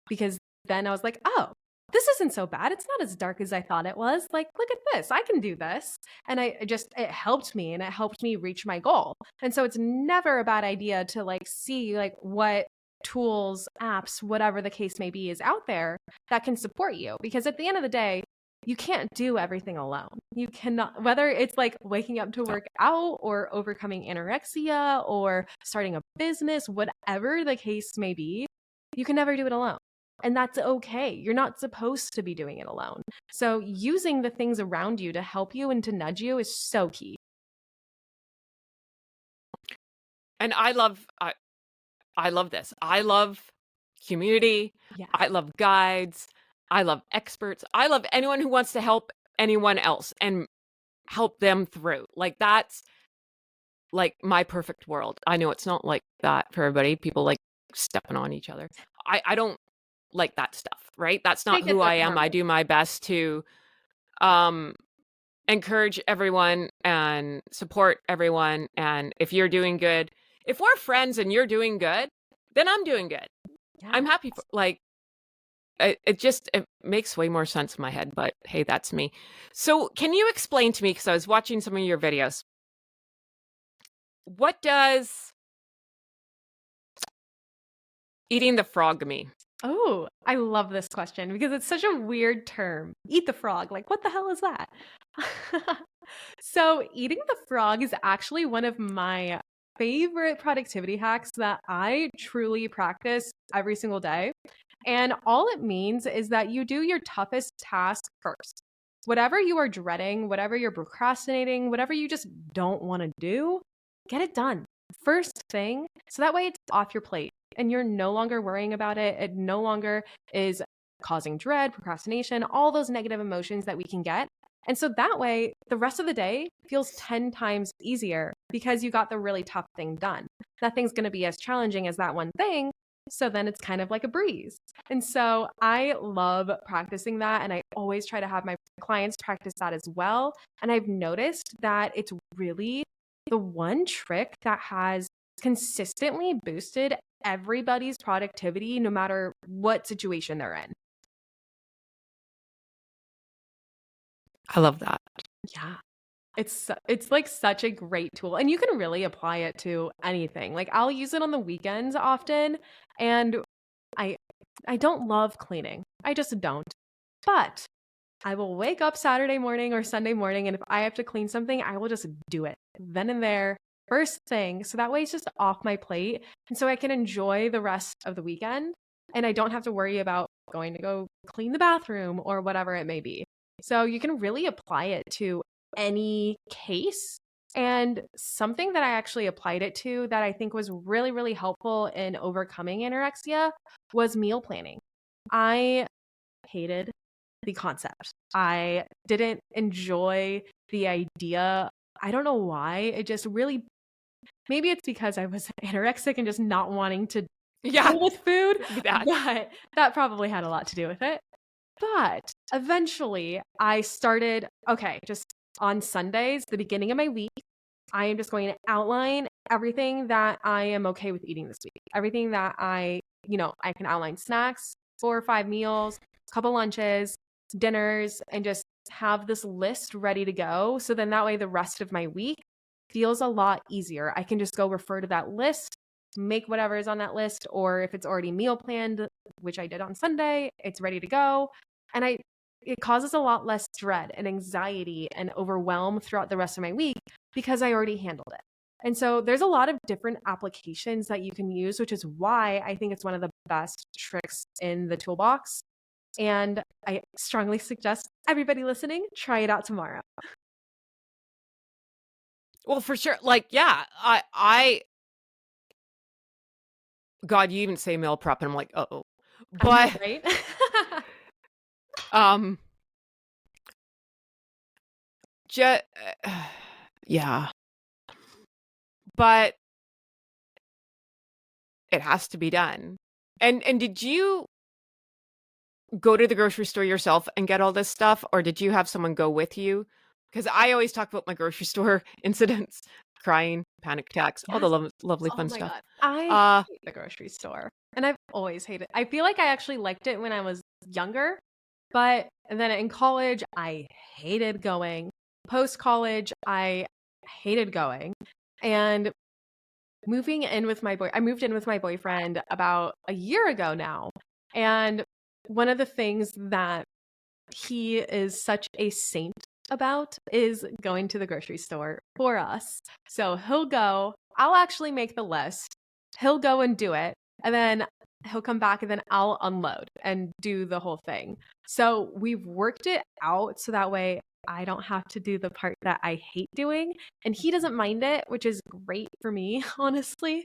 Because then I was like, oh, this isn't so bad. It's not as dark as I thought it was. Like, look at this. I can do this. And it helped me, and it helped me reach my goal. And so it's never a bad idea to like see like what tools, apps, whatever the case may be is out there that can support you. Because at the end of the day, you can't do everything alone. You cannot, whether it's like waking up to work out or overcoming anorexia or starting a business, whatever the case may be, you can never do it alone. And that's okay. You're not supposed to be doing it alone. So using the things around you to help you and to nudge you is so key. And I love this. I love community. Yeah. I love guides. I love experts. I love anyone who wants to help anyone else and help them through. Like, that's like my perfect world. I know it's not like that for everybody. People like stepping on each other. I don't like that stuff, right? That's not who I am. I do my best to encourage everyone and support everyone. And if you're doing good, if we're friends and you're doing good, then I'm doing good. Yeah. I'm happy for, like, it makes way more sense in my head, but hey, that's me. So can you explain to me, because I was watching some of your videos, what does eating the frog mean? Oh, I love this question because it's such a weird term. Eat the frog. Like, what the hell is that? So eating the frog is actually one of my favorite productivity hacks that I truly practice every single day. And all it means is that you do your toughest task first. Whatever you are dreading, whatever you're procrastinating, whatever you just don't want to do, get it done first thing. So that way it's off your plate and you're no longer worrying about it. It no longer is causing dread, procrastination, all those negative emotions that we can get. And so that way, the rest of the day feels 10 times easier because you got the really tough thing done. Nothing's going to be as challenging as that one thing. So then it's kind of like a breeze. And so I love practicing that. And I always try to have my clients practice that as well. And I've noticed that it's really the one trick that has consistently boosted everybody's productivity, no matter what situation they're in. I love that. Yeah. It's like such a great tool, and you can really apply it to anything. Like, I'll use it on the weekends often, and I don't love cleaning. I just don't. But I will wake up Saturday morning or Sunday morning, and if I have to clean something, I will just do it then and there. first thing. So that way it's just off my plate. And so I can enjoy the rest of the weekend and I don't have to worry about going to go clean the bathroom or whatever it may be. So you can really apply it to any case. And something that I actually applied it to that I think was really, really helpful in overcoming anorexia was meal planning. I hated the concept. I didn't enjoy the idea. I don't know why. It just really, maybe it's because I was anorexic and just not wanting to deal with food, but that probably had a lot to do with it. But eventually I started, okay, just on Sundays, the beginning of my week, I am just going to outline everything that I am okay with eating this week. Everything that I can outline snacks, 4 or 5 meals, a couple lunches, dinners, and just have this list ready to go. So then that way the rest of my week feels a lot easier. I can just go refer to that list, make whatever is on that list, or if it's already meal planned, which I did on Sunday, it's ready to go. And it causes a lot less dread and anxiety and overwhelm throughout the rest of my week because I already handled it. And so there's a lot of different applications that you can use, which is why I think it's one of the best tricks in the toolbox. And I strongly suggest everybody listening, try it out tomorrow. Well, for sure. Like, yeah, I God, you even say meal prep and I'm like, uh-oh. But right? Yeah. But it has to be done. And did you go to the grocery store yourself and get all this stuff, or did you have someone go with you? Because I always talk about my grocery store incidents, crying, panic attacks, all the lovely fun stuff. God. I hate the grocery store, and I've always hated it. I feel like I actually liked it when I was younger, but then in college, I hated going. Post-college, I hated going. And I moved in with my boyfriend about a year ago now. And one of the things that he is such a saint about is going to the grocery store for us. So he'll go, I'll actually make the list. He'll go and do it. And then he'll come back and then I'll unload and do the whole thing. So we've worked it out so that way I don't have to do the part that I hate doing. And he doesn't mind it, which is great for me, honestly.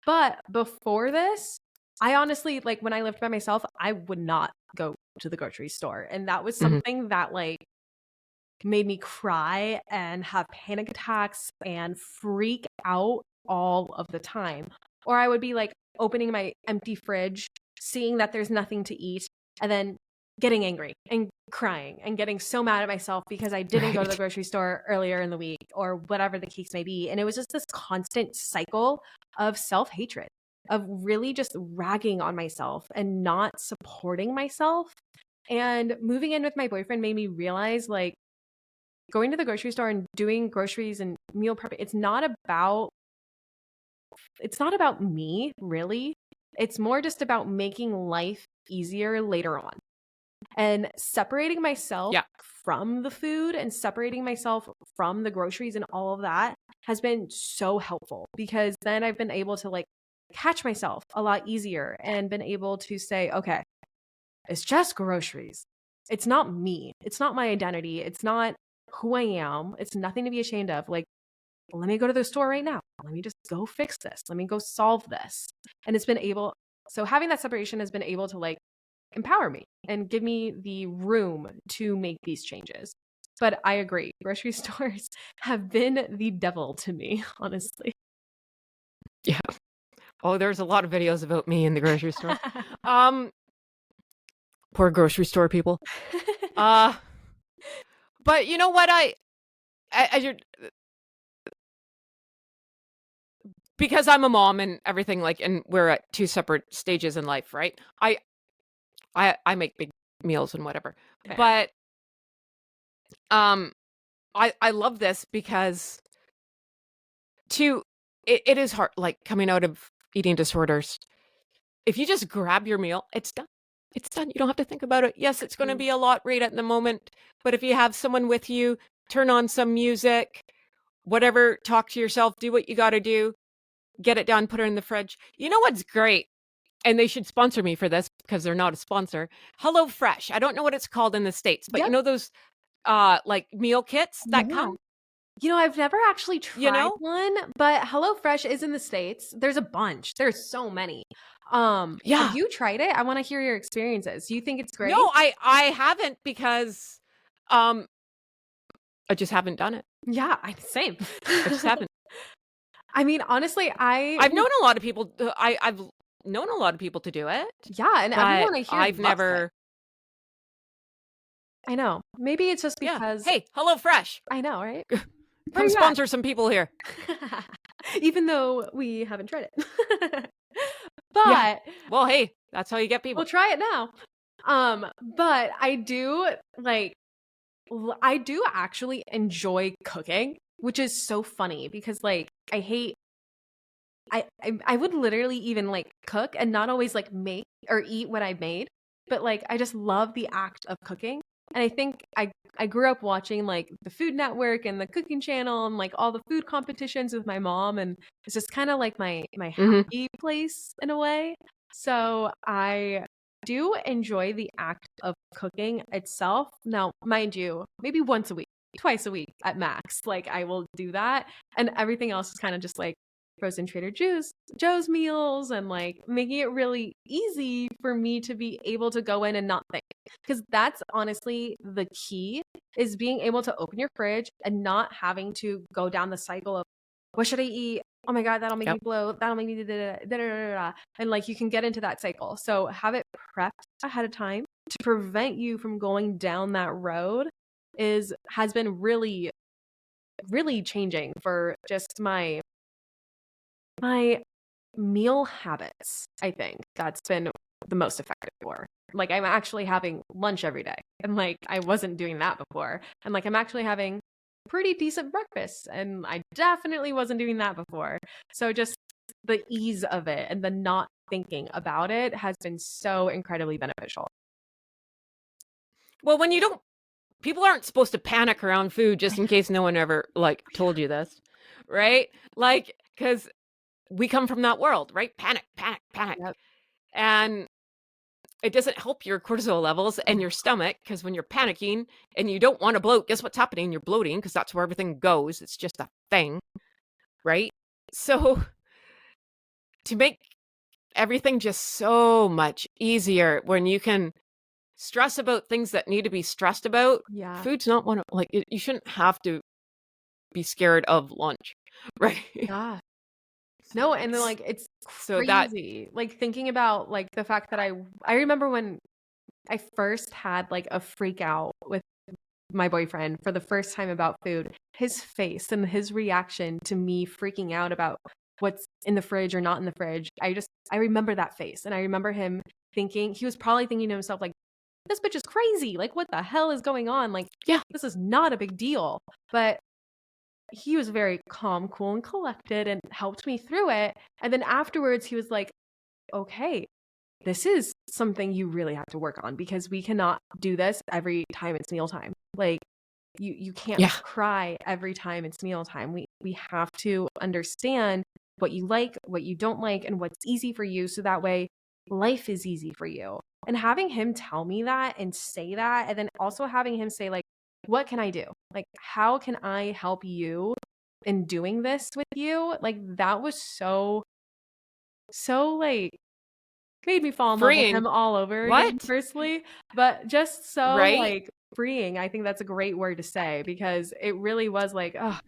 But before this, I honestly, like when I lived by myself, I would not go to the grocery store. And that was something that like made me cry and have panic attacks and freak out all of the time. Or I would be like opening my empty fridge, seeing that there's nothing to eat, and then getting angry and crying and getting so mad at myself because I didn't go to the grocery store earlier in the week or whatever the case may be. And it was just this constant cycle of self-hatred, of really just ragging on myself and not supporting myself. And moving in with my boyfriend made me realize like going to the grocery store and doing groceries and meal prep, it's not about me, really. It's more just about making life easier later on. And separating myself from the food and separating myself from the groceries and all of that has been so helpful because then I've been able to like catch myself a lot easier and been able to say, okay, it's just groceries. It's not me. It's not my identity. It's not who I am. It's nothing to be ashamed of. Like, let me go to the store right now. Let me just go fix this. Let me go solve this. And so having that separation has been able to like empower me and give me the room to make these changes. But I agree, grocery stores have been the devil to me, honestly. Yeah. Oh, there's a lot of videos about me in the grocery store. Poor grocery store people. But you know what? Because I'm a mom and everything, like, and we're at 2 separate stages in life, right? I make big meals and whatever. Fair. But I love this because it is hard, like coming out of eating disorders. If you just grab your meal, it's done. It's done. You don't have to think about it. Yes, it's going to be a lot right at the moment, but if you have someone with you, turn on some music, whatever, talk to yourself, do what you got to do, get it done, put it in the fridge. You know what's great? And they should sponsor me for this because they're not a sponsor. HelloFresh. I don't know what it's called in the States, but you know those like meal kits that come? You know, I've never actually tried one, but HelloFresh is in the States. There's a bunch. There's so many. Have you tried it? I want to hear your experiences. Do you think it's great? No, I haven't because I just haven't done it. Yeah, same. I just haven't. I mean, honestly, I've known a lot of people. I've known a lot of people to do it. Yeah, and everyone I hear I've never. It. I know. Maybe it's just because. Hey, HelloFresh. I know, right? Come sponsor some people here. Even though we haven't tried it. But well, hey, that's how you get people. We'll try it now. But I do actually enjoy cooking, which is so funny because like I would literally even like cook and not always like make or eat what I made, but like I just love the act of cooking. And I think I grew up watching like the Food Network and the Cooking Channel and like all the food competitions with my mom, and it's just kind of like my happy place in a way. So I do enjoy the act of cooking itself. Now, mind you, maybe once a week, twice a week at max, like I will do that, and everything else is kind of just like frozen Trader Joe's meals and like making it really easy for me to be able to go in and not think. Because that's honestly the key, is being able to open your fridge and not having to go down the cycle of what should I eat? Oh my God, that'll make me bloat. That'll make me da-da-da-da-da-da-da. And like you can get into that cycle. So have it prepped ahead of time to prevent you from going down that road has been really, really changing for just my meal habits. I think that's been the most effective for. Like I'm actually having lunch every day, and like I wasn't doing that before, and like I'm actually having pretty decent breakfast, and I definitely wasn't doing that before. So just the ease of it and the not thinking about it has been so incredibly beneficial. Well, when you don't, people aren't supposed to panic around food, just in case no one ever like told you this, right? Like, because we come from that world, right? Panic. Yep. And it doesn't help your cortisol levels and your stomach, because when you're panicking and you don't want to bloat, guess what's happening? You're bloating, because that's where everything goes. It's just a thing, right? So to make everything just so much easier when you can stress about things that need to be stressed about, food's not one of, like, you shouldn't have to be scared of lunch, right? Yeah. No, and then like it's crazy. Like thinking about like the fact that I remember when I first had like a freak out with my boyfriend for the first time about food, his face and his reaction to me freaking out about what's in the fridge or not in the fridge. I remember that face, and I remember him thinking, he was probably thinking to himself like, this bitch is crazy. Like what the hell is going on? Like, this is not a big deal. But he was very calm, cool, and collected and helped me through it. And then afterwards, he was like, okay, this is something you really have to work on, because we cannot do this every time it's mealtime. Like you can't cry every time it's mealtime. We have to understand what you like, what you don't like, and what's easy for you, so that way life is easy for you. And having him tell me that and say that, and then also having him say like, what can I do? Like, how can I help you in doing this with you? Like, that was so like, made me fall in love with him all over again, firstly. But just so like freeing. I think that's a great word to say, because it really was like, oh,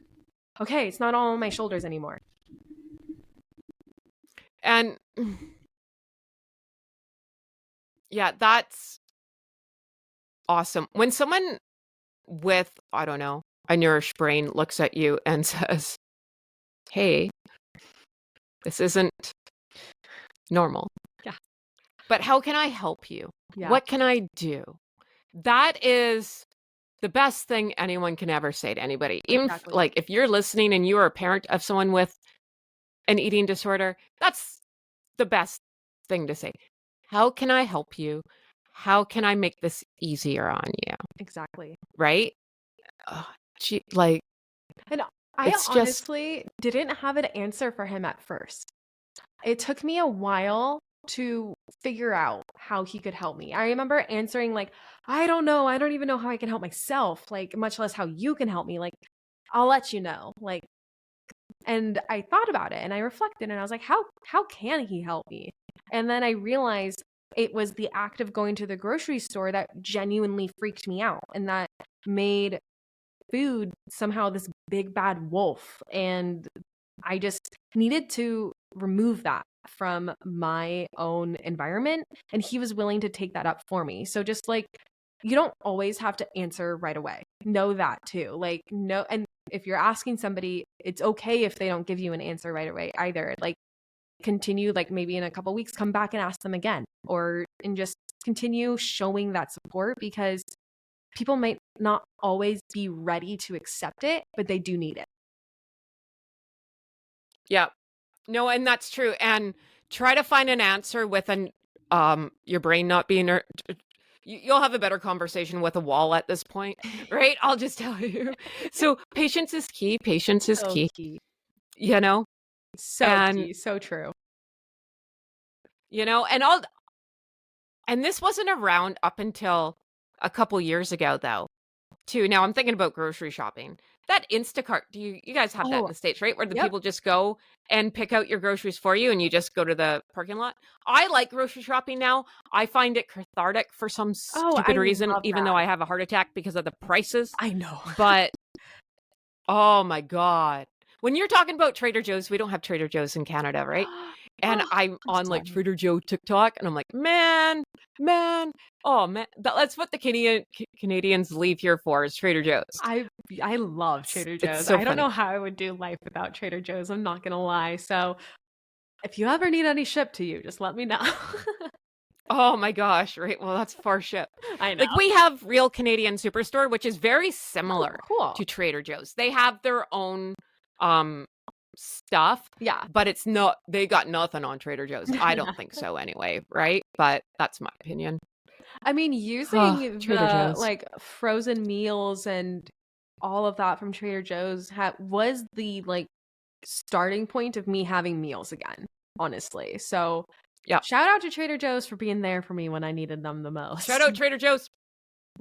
okay, it's not all on my shoulders anymore. And yeah, that's awesome. When someone with, I don't know, a nourished brain looks at you and says, hey, this isn't normal. Yeah. But how can I help you? Yeah. What can I do? That is the best thing anyone can ever say to anybody. Even like if you're listening and you are a parent of someone with an eating disorder, that's the best thing to say. How can I help you? How can I make this easier on you? Exactly. Right? Like, and I It's just, honestly didn't have an answer for him at first. It took me a while to figure out how he could help me. I remember answering like, I don't know. I don't even know how I can help myself, like much less how you can help me. Like, I'll let you know. Like, and I thought about it and I reflected and I was like, how can he help me? And then I realized it was the act of going to the grocery store that genuinely freaked me out and that made food somehow this big bad wolf. And I just needed to remove that from my own environment. And he was willing to take that up for me. So just like, you don't always have to answer right away. Know that too. Like, no. And if you're asking somebody, it's okay if they don't give you an answer right away either. Like, continue, like maybe in a couple weeks, come back and ask them again, and just continue showing that support because people might not always be ready to accept it, but they do need it. yeah. No, and that's true. And try to find an answer with your brain not being you'll have a better conversation with a wall at this point, right? I'll just tell you. So patience is key. Patience is So key. key. You know, So and key. So true. and this wasn't around up until a couple years ago, though. Too. Now I'm thinking about grocery shopping. That Instacart, you guys have that in the States, right? Where the yep. people just go and pick out your groceries for you and you just go to the parking lot. I like grocery shopping now. I find it cathartic for some stupid reason, even though I have a heart attack because of the prices. I know. But oh my God. When you're talking about Trader Joe's, we don't have Trader Joe's in Canada, right? And I'm on like Trader Joe TikTok and I'm like, man, oh man, that's what the Canadians leave here for is Trader Joe's. I love Trader Joe's. So I don't know how I would do life without Trader Joe's. I'm not gonna lie. So if you ever need any shipped to you, just let me know. Oh my gosh, right? Well, that's far ship. I know. Like we have Real Canadian Superstore, which is very similar to Trader Joe's. They have their own stuff. Yeah. But it's not, they got nothing on Trader Joe's. I don't think so anyway, right? But that's my opinion. I mean, using the like frozen meals and all of that from Trader Joe's was the like starting point of me having meals again, honestly. So yeah, shout out to Trader Joe's for being there for me when I needed them the most. Shout out Trader Joe's.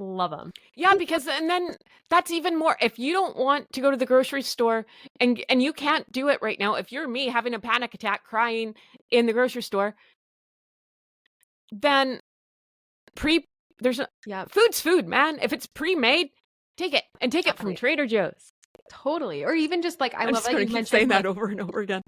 Love them. Yeah, because and then that's even more. If you don't want to go to the grocery store and you can't do it right now, if you're me having a panic attack crying in the grocery store, then food's food, man. If it's pre-made, take it and take it from Trader Joe's. Totally. Or even just like I love that you mentioned saying that over and over again.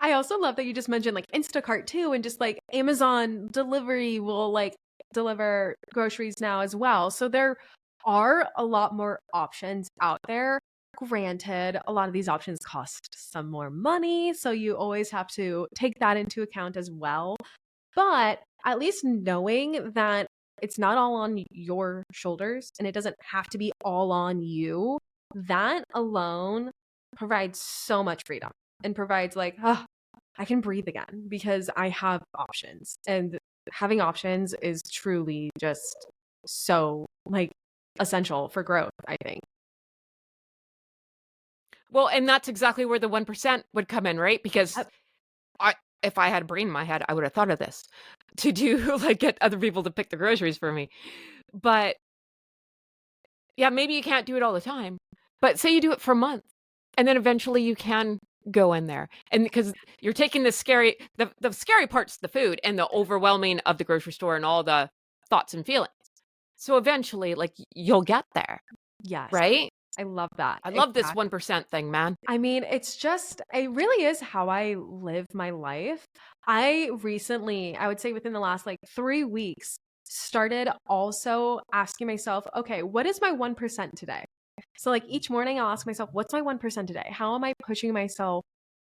I also love that you just mentioned like Instacart too, and just like Amazon delivery will like deliver groceries now as well. So there are a lot more options out there. Granted, a lot of these options cost some more money, so you always have to take that into account as well. But at least knowing that it's not all on your shoulders and it doesn't have to be all on you, that alone provides so much freedom and provides like, oh, I can breathe again because I have options. And having options is truly just so like essential for growth, I think. Well, and that's exactly where the 1% would come in, right? Because if I had a brain in my head, I would have thought of this to do like get other people to pick the groceries for me. But yeah, maybe you can't do it all the time, but say you do it for a month and then eventually you can go in there. And because you're taking the scary parts, the food and the overwhelming of the grocery store and all the thoughts and feelings. So eventually like you'll get there. Yes. Right? I love that. I love this 1% thing, man. I mean, it really is how I live my life. I recently, I would say within the last like 3 weeks, started also asking myself, okay, what is my 1% today? So like each morning I'll ask myself, what's my 1% today? How am I pushing myself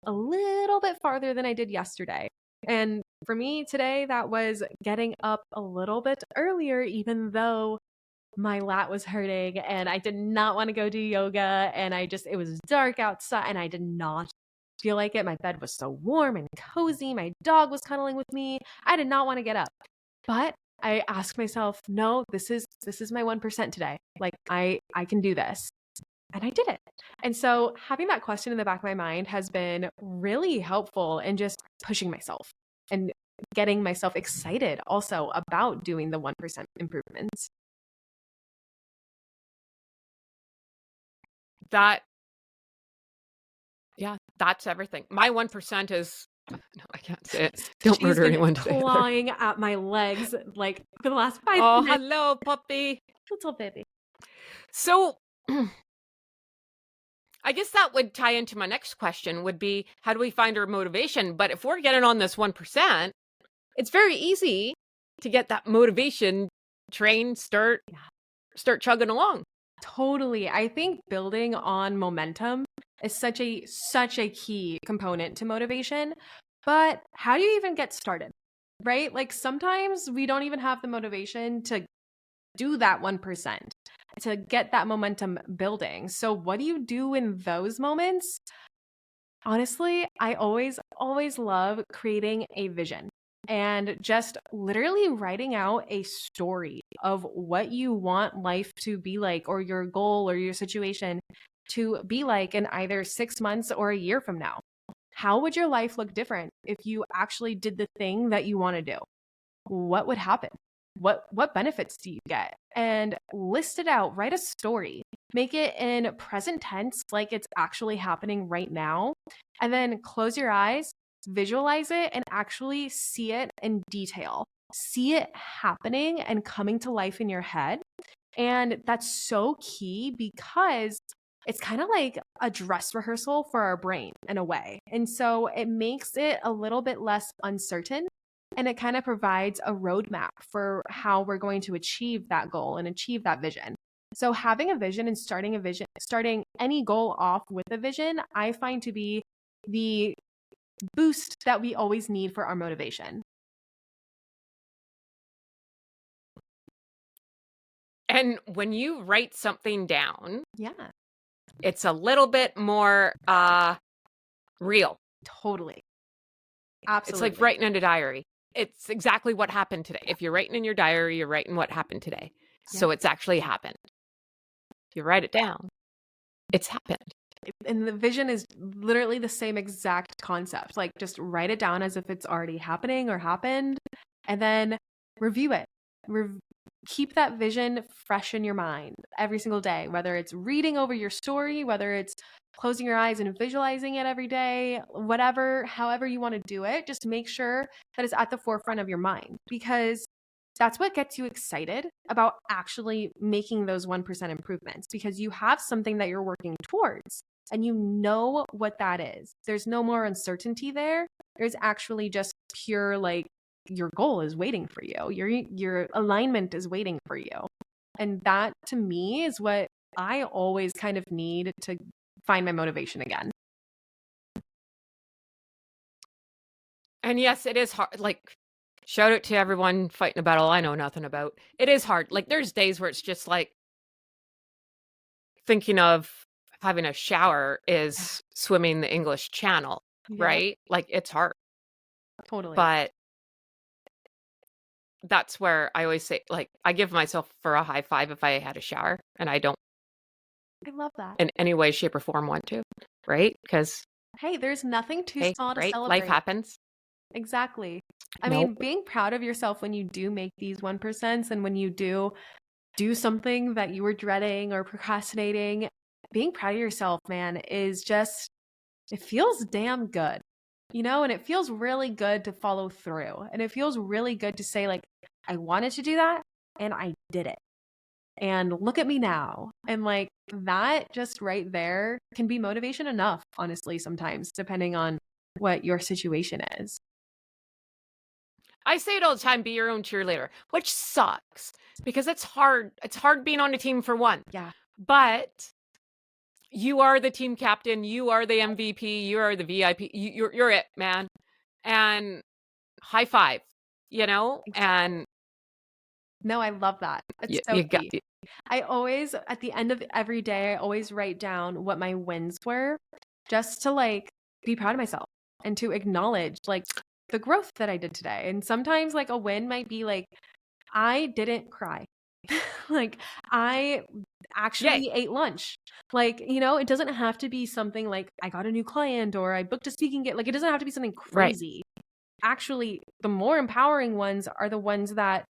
a little bit farther than I did yesterday? And for me today, that was getting up a little bit earlier, even though my lat was hurting and I did not want to go do yoga and it was dark outside and I did not feel like it. My bed was so warm and cozy. My dog was cuddling with me. I did not want to get up. But I asked myself, no, this is my 1% today. Like I can do this. And I did it. And so having that question in the back of my mind has been really helpful in just pushing myself and getting myself excited also about doing the 1% improvements. That's everything. My 1% is, no, I can't say it. Don't She's murder been anyone today. clawing at my legs like for the last 5 Oh, minutes. hello, puppy. Little baby. So I guess that would tie into my next question would be, how do we find our motivation? But if we're getting on this 1%, it's very easy to get that motivation train, start chugging along. Totally. I think building on momentum is such a key component to motivation. But how do you even get started? Right? Like sometimes we don't even have the motivation to do that 1%, to get that momentum building. So what do you do in those moments? Honestly, I always love creating a vision and just literally writing out a story of what you want life to be like, or your goal or your situation to be like in either 6 months or a year from now. How would your life look different if you actually did the thing that you want to do? What would happen? What benefits do you get? And list it out, write a story. Make it in present tense like it's actually happening right now. And then close your eyes, visualize it, and actually see it in detail. See it happening and coming to life in your head. And that's so key because it's kind of like a dress rehearsal for our brain in a way. And so it makes it a little bit less uncertain, and it kind of provides a roadmap for how we're going to achieve that goal and achieve that vision. So having a vision and starting any goal off with a vision, I find to be the boost that we always need for our motivation. And when you write something down, Yeah, it's a little bit more real. totally. Absolutely. It's like writing in a diary. It's exactly what happened today. If you're writing in your diary, you're writing what happened today. Yeah. So it's actually happened. If you write it down, it's happened. And the vision is literally the same exact concept. Like just write it down as if it's already happening or happened, and then review it. Keep that vision fresh in your mind every single day, whether it's reading over your story, whether it's closing your eyes and visualizing it every day, however you want to do it, just make sure that it's at the forefront of your mind, because that's what gets you excited about actually making those 1% improvements, because you have something that you're working towards and you know what that is. There's no more uncertainty there. There's actually just pure, like, your goal is waiting for you. Your alignment is waiting for you. And that to me is what I always kind of need to find my motivation again. And yes, it is hard. Like, shout out to everyone fighting a battle I know nothing about. It is hard. Like, there's days where it's just like thinking of having a shower is swimming the English Channel, right? Like, it's hard. Totally. But that's where I always say, like, I give myself for a high five if I had a shower, and I don't I love that. in any way, shape, or form want to, right? Because hey, there's nothing too small to celebrate. Life happens. Exactly. I mean, being proud of yourself when you do make these 1%, and when you do something that you were dreading or procrastinating, being proud of yourself, man, is just, it feels damn good, and it feels really good to follow through. And it feels really good to say, like, I wanted to do that and I did it. And look at me now. And like that just right there can be motivation enough, honestly, sometimes, depending on what your situation is. I say it all the time, be your own cheerleader, which sucks because it's hard. It's hard being on a team for one. Yeah. But you are the team captain. You are the MVP. You are the VIP. You're it, man. And high five, Exactly. and no, I love that. It's so key. I always, at the end of every day, I always write down what my wins were, just to like be proud of myself and to acknowledge like the growth that I did today. And sometimes like a win might be like, I didn't cry. Like, I actually ate lunch. Like, it doesn't have to be something like I got a new client or I booked a speaking gig. Like, it doesn't have to be something crazy. Right. Actually, the more empowering ones are the ones that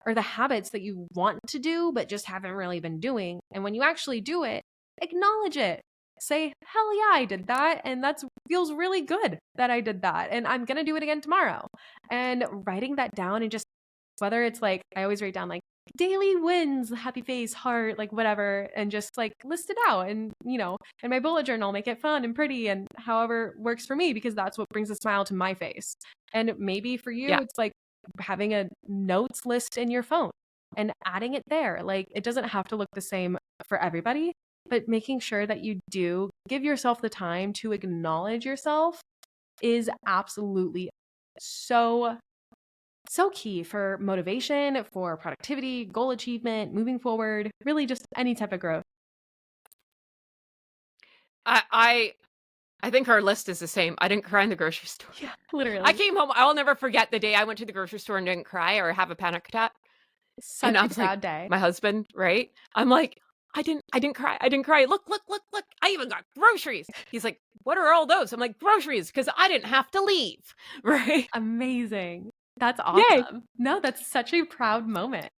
are the habits that you want to do, but just haven't really been doing. And when you actually do it, acknowledge it. Say, hell yeah, I did that. And that feels really good that I did that. And I'm going to do it again tomorrow. And writing that down, and just whether it's like, I always write down like daily wins, happy face, heart, like whatever, and just like list it out. And, in my bullet journal, make it fun and pretty and however works for me, because that's what brings a smile to my face. And maybe for you, it's like having a notes list in your phone and adding it there. Like, it doesn't have to look the same for everybody, but making sure that you do give yourself the time to acknowledge yourself is absolutely so key for motivation, for productivity, goal achievement, moving forward, really just any type of growth. I think our list is the same. I didn't cry in the grocery store. Yeah, literally. I came home. I'll never forget the day I went to the grocery store and didn't cry or have a panic attack. Such a proud day. My husband, right? I'm like, I didn't cry. I didn't cry. Look. I even got groceries. He's like, what are all those? I'm like, groceries, because I didn't have to leave. Right? Amazing. That's awesome. Yay. No, that's such a proud moment.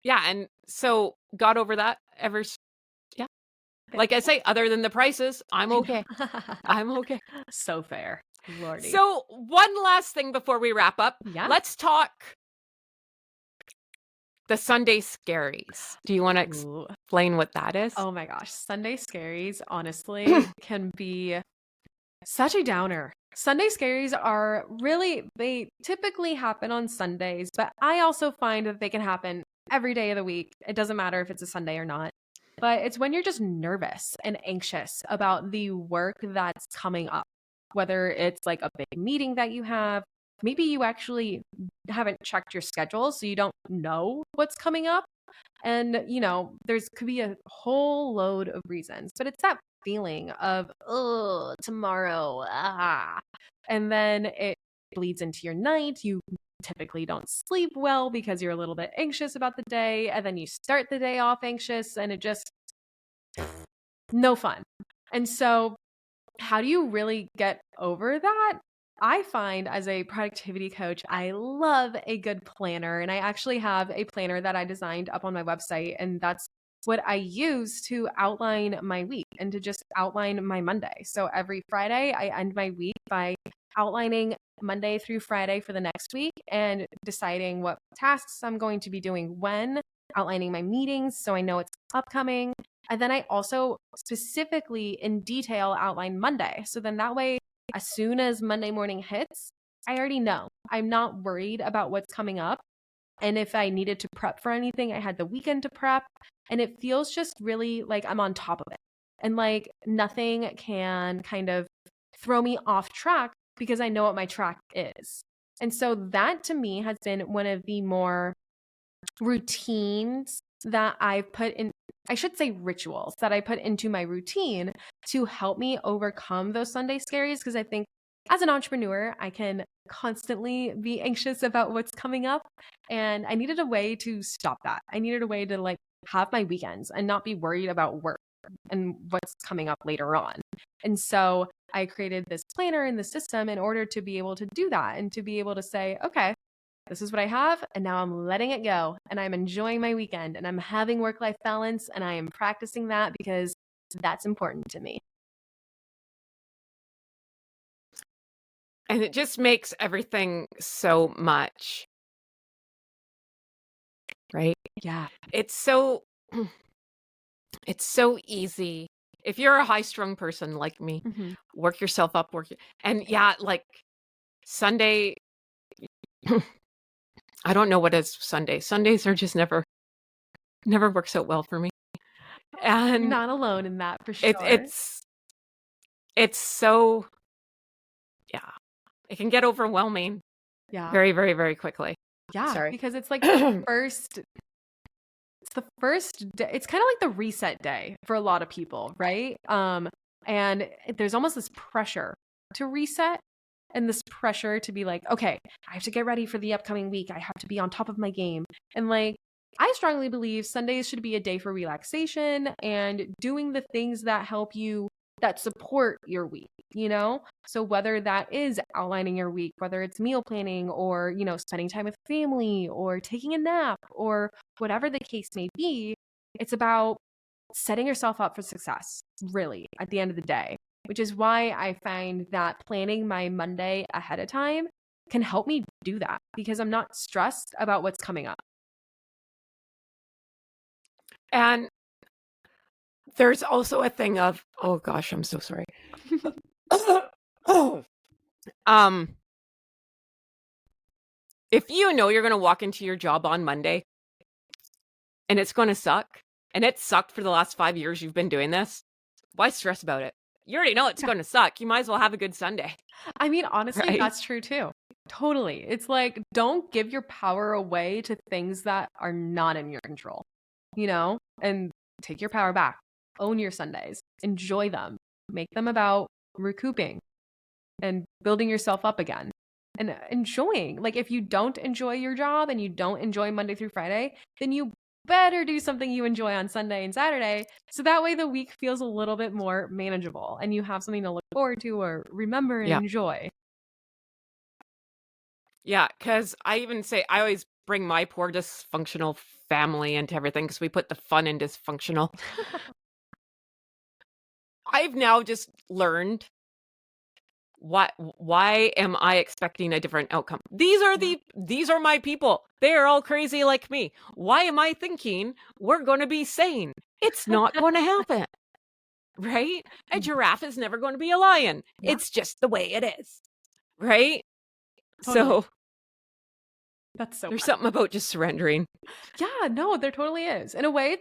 Yeah. And so got over that yeah. Like I say, other than the prices, I'm okay. I'm okay. So fair. Lordy. So one last thing before we wrap up. Yeah. Let's talk the Sunday scaries. Do you want to explain what that is? Oh my gosh. Sunday scaries, honestly, can be such a downer. Sunday scaries are they typically happen on Sundays, but I also find that they can happen every day of the week. It doesn't matter if it's a Sunday or not, but it's when you're just nervous and anxious about the work that's coming up, whether it's like a big meeting that you have. Maybe you actually haven't checked your schedule, so you don't know what's coming up. And, there's could be a whole load of reasons, but it's that feeling of, oh, tomorrow, and then it bleeds into your night. You typically don't sleep well because you're a little bit anxious about the day, and then you start the day off anxious, and it just, no fun. And so how do you really get over that? I find as a productivity coach, I love a good planner, and I actually have a planner that I designed up on my website, and that's what I use to outline my week and to just outline my Monday. So every Friday, I end my week by outlining Monday through Friday for the next week and deciding what tasks I'm going to be doing when, outlining my meetings so I know it's upcoming. And then I also specifically in detail outline Monday. So then that way, as soon as Monday morning hits, I already know. I'm not worried about what's coming up. And if I needed to prep for anything, I had the weekend to prep. And it feels just really like I'm on top of it. And like nothing can kind of throw me off track because I know what my track is. And so that to me has been one of the more routines that I've put in, I should say rituals that I put into my routine to help me overcome those Sunday scaries. Because I think as an entrepreneur, I can constantly be anxious about what's coming up. And I needed a way to stop that. I needed a way to like have my weekends and not be worried about work and what's coming up later on. And so I created this planner and the system in order to be able to do that and to be able to say, okay, this is what I have, and now I'm letting it go, and I'm enjoying my weekend, and I'm having work-life balance, and I am practicing that because that's important to me. And it just makes everything so much, right? Yeah. It's so easy. If you're a high-strung person like me, work yourself up, and yeah, like Sunday, I don't know what is Sunday. Sundays are just never works out well for me. And you're not alone in that for sure. It's so, yeah, it can get overwhelming. Yeah. Very, very, very quickly. Yeah. Sorry. Because it's like the first day. It's kind of like the reset day for a lot of people, right? And there's almost this pressure to reset. And this pressure to be like, okay, I have to get ready for the upcoming week. I have to be on top of my game. And like, I strongly believe Sundays should be a day for relaxation and doing the things that help you, that support your week, you know? So whether that is outlining your week, whether it's meal planning or, you know, spending time with family or taking a nap or whatever the case may be, it's about setting yourself up for success, really, at the end of the day, which is why I find that planning my Monday ahead of time can help me do that because I'm not stressed about what's coming up. And there's also a thing of, oh gosh, I'm so sorry. If you know you're going to walk into your job on Monday and it's going to suck, and it sucked for the last 5 years you've been doing this, why stress about it? You already know it's going to suck. You might as well have a good Sunday. I mean, honestly, right? That's true too. Totally. It's like, don't give your power away to things that are not in your control, you know, and take your power back. Own your Sundays. Enjoy them. Make them about recouping and building yourself up again and enjoying. Like, if you don't enjoy your job and you don't enjoy Monday through Friday, then you better do something you enjoy on Sunday and Saturday. So that way the week feels a little bit more manageable and you have something to look forward to or remember and enjoy. Yeah, because I always bring my poor dysfunctional family into everything because we put the fun in dysfunctional. I've now just learned why am I expecting a different outcome? These are my people. They are all crazy like me. Why am I thinking we're going to be sane? It's not going to happen. Right? A giraffe is never going to be a lion. Yeah. It's just the way it is. Right? Totally. So that's so there's funny. something about just surrendering. Yeah, no, there totally is. In a way,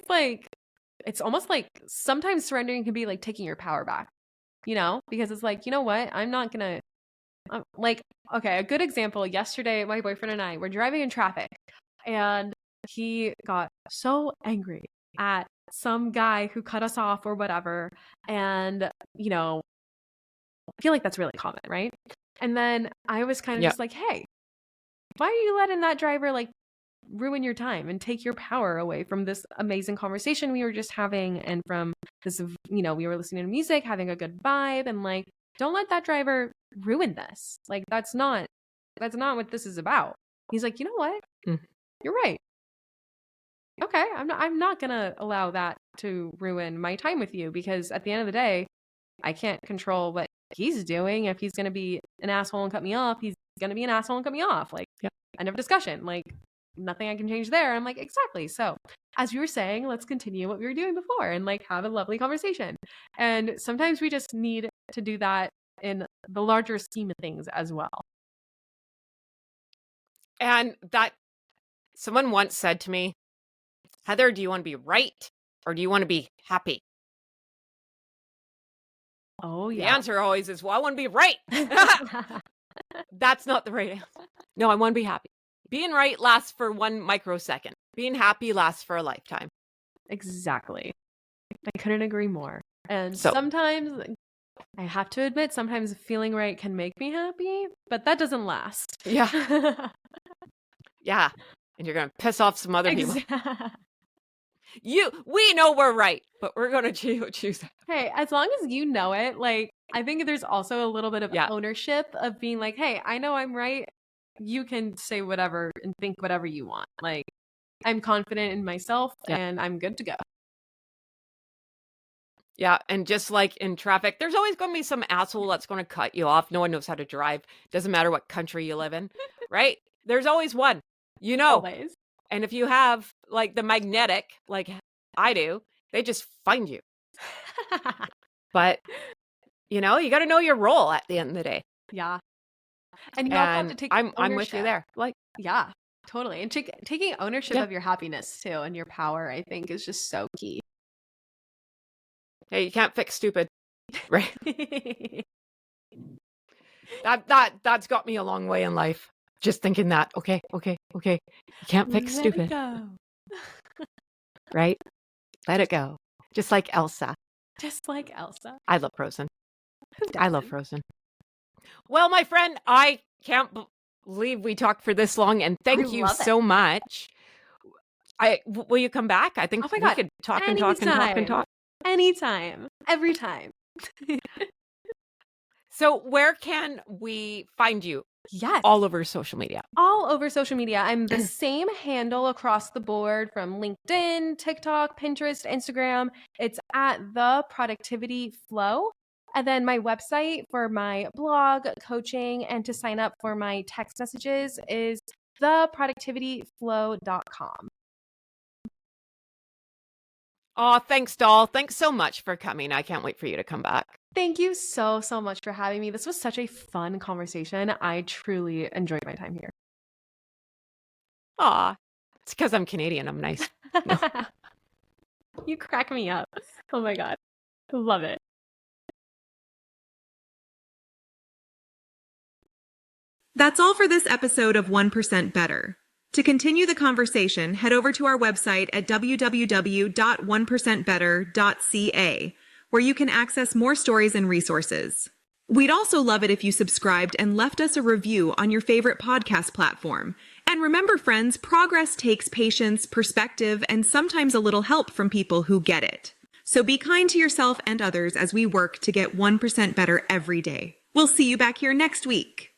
it's almost like sometimes surrendering can be like taking your power back, you know, because it's like, you know what? I'm not going to okay, a good example. Yesterday, my boyfriend and I were driving in traffic and he got so angry at some guy who cut us off or whatever. And, you know, I feel like that's really common, right? And then I was kind of just like, hey, why are you letting that driver like ruin your time and take your power away from this amazing conversation we were just having and from this, you know, we were listening to music, having a good vibe, and like, don't let that driver ruin this. Like, that's not what this is about. He's like, you know what? You're right. Okay, I'm not gonna allow that to ruin my time with you because at the end of the day, I can't control what he's doing. If he's gonna be an asshole and cut me off, he's gonna be an asshole and cut me off. Like, end of discussion. Like, nothing I can change there. I'm like, exactly. So as you were saying, let's continue what we were doing before and like have a lovely conversation. And sometimes we just need to do that in the larger scheme of things as well. And that someone once said to me, Heather, do you want to be right or do you want to be happy? Oh, yeah. The answer always is, well, I want to be right. That's not the right answer. No, I want to be happy. Being right lasts for 1 microsecond. Being happy lasts for a lifetime. Exactly. I couldn't agree more. And sometimes, I have to admit, sometimes feeling right can make me happy, but that doesn't last. Yeah. Yeah. And you're going to piss off some other people. We know we're right, but we're going to choose that. Hey, as long as you know it, like, I think there's also a little bit of ownership of being like, hey, I know I'm right. You can say whatever and think whatever you want. Like, I'm confident in myself and I'm good to go. Yeah. And just like in traffic, there's always going to be some asshole that's going to cut you off. No one knows how to drive. Doesn't matter what country you live in, right? There's always one, you know. Always. And if you have like the magnetic, like I do, they just find you. But, you know, you got to know your role at the end of the day. Yeah. And you also have to take ownership. I'm with you there. Like, yeah, totally. And taking ownership of your happiness too and your power, I think, is just so key. Hey, you can't fix stupid, right? That's got me a long way in life. Just thinking that, okay. You can't fix stupid. Let it go. Right? Let it go. Just like Elsa. I love Frozen. I love Frozen. Well, my friend, I can't believe we talked for this long, and thank you so much. Will you come back? I think Oh my we God. could talk and talk and talk and talk. Anytime. Every time. So where can we find you? Yes. All over social media. All over social media. I'm the same handle across the board from LinkedIn, TikTok, Pinterest, Instagram. It's at The Productivity Flow. And then my website for my blog, coaching, and to sign up for my text messages is theproductivityflow.com. Oh, thanks, doll. Thanks so much for coming. I can't wait for you to come back. Thank you so much for having me. This was such a fun conversation. I truly enjoyed my time here. Aw, it's because I'm Canadian. I'm nice. No. You crack me up. Oh my God. Love it. That's all for this episode of 1% Better. To continue the conversation, head over to our website at www.1percentbetter.ca, where you can access more stories and resources. We'd also love it if you subscribed and left us a review on your favorite podcast platform. And remember, friends, progress takes patience, perspective, and sometimes a little help from people who get it. So be kind to yourself and others as we work to get 1% better every day. We'll see you back here next week.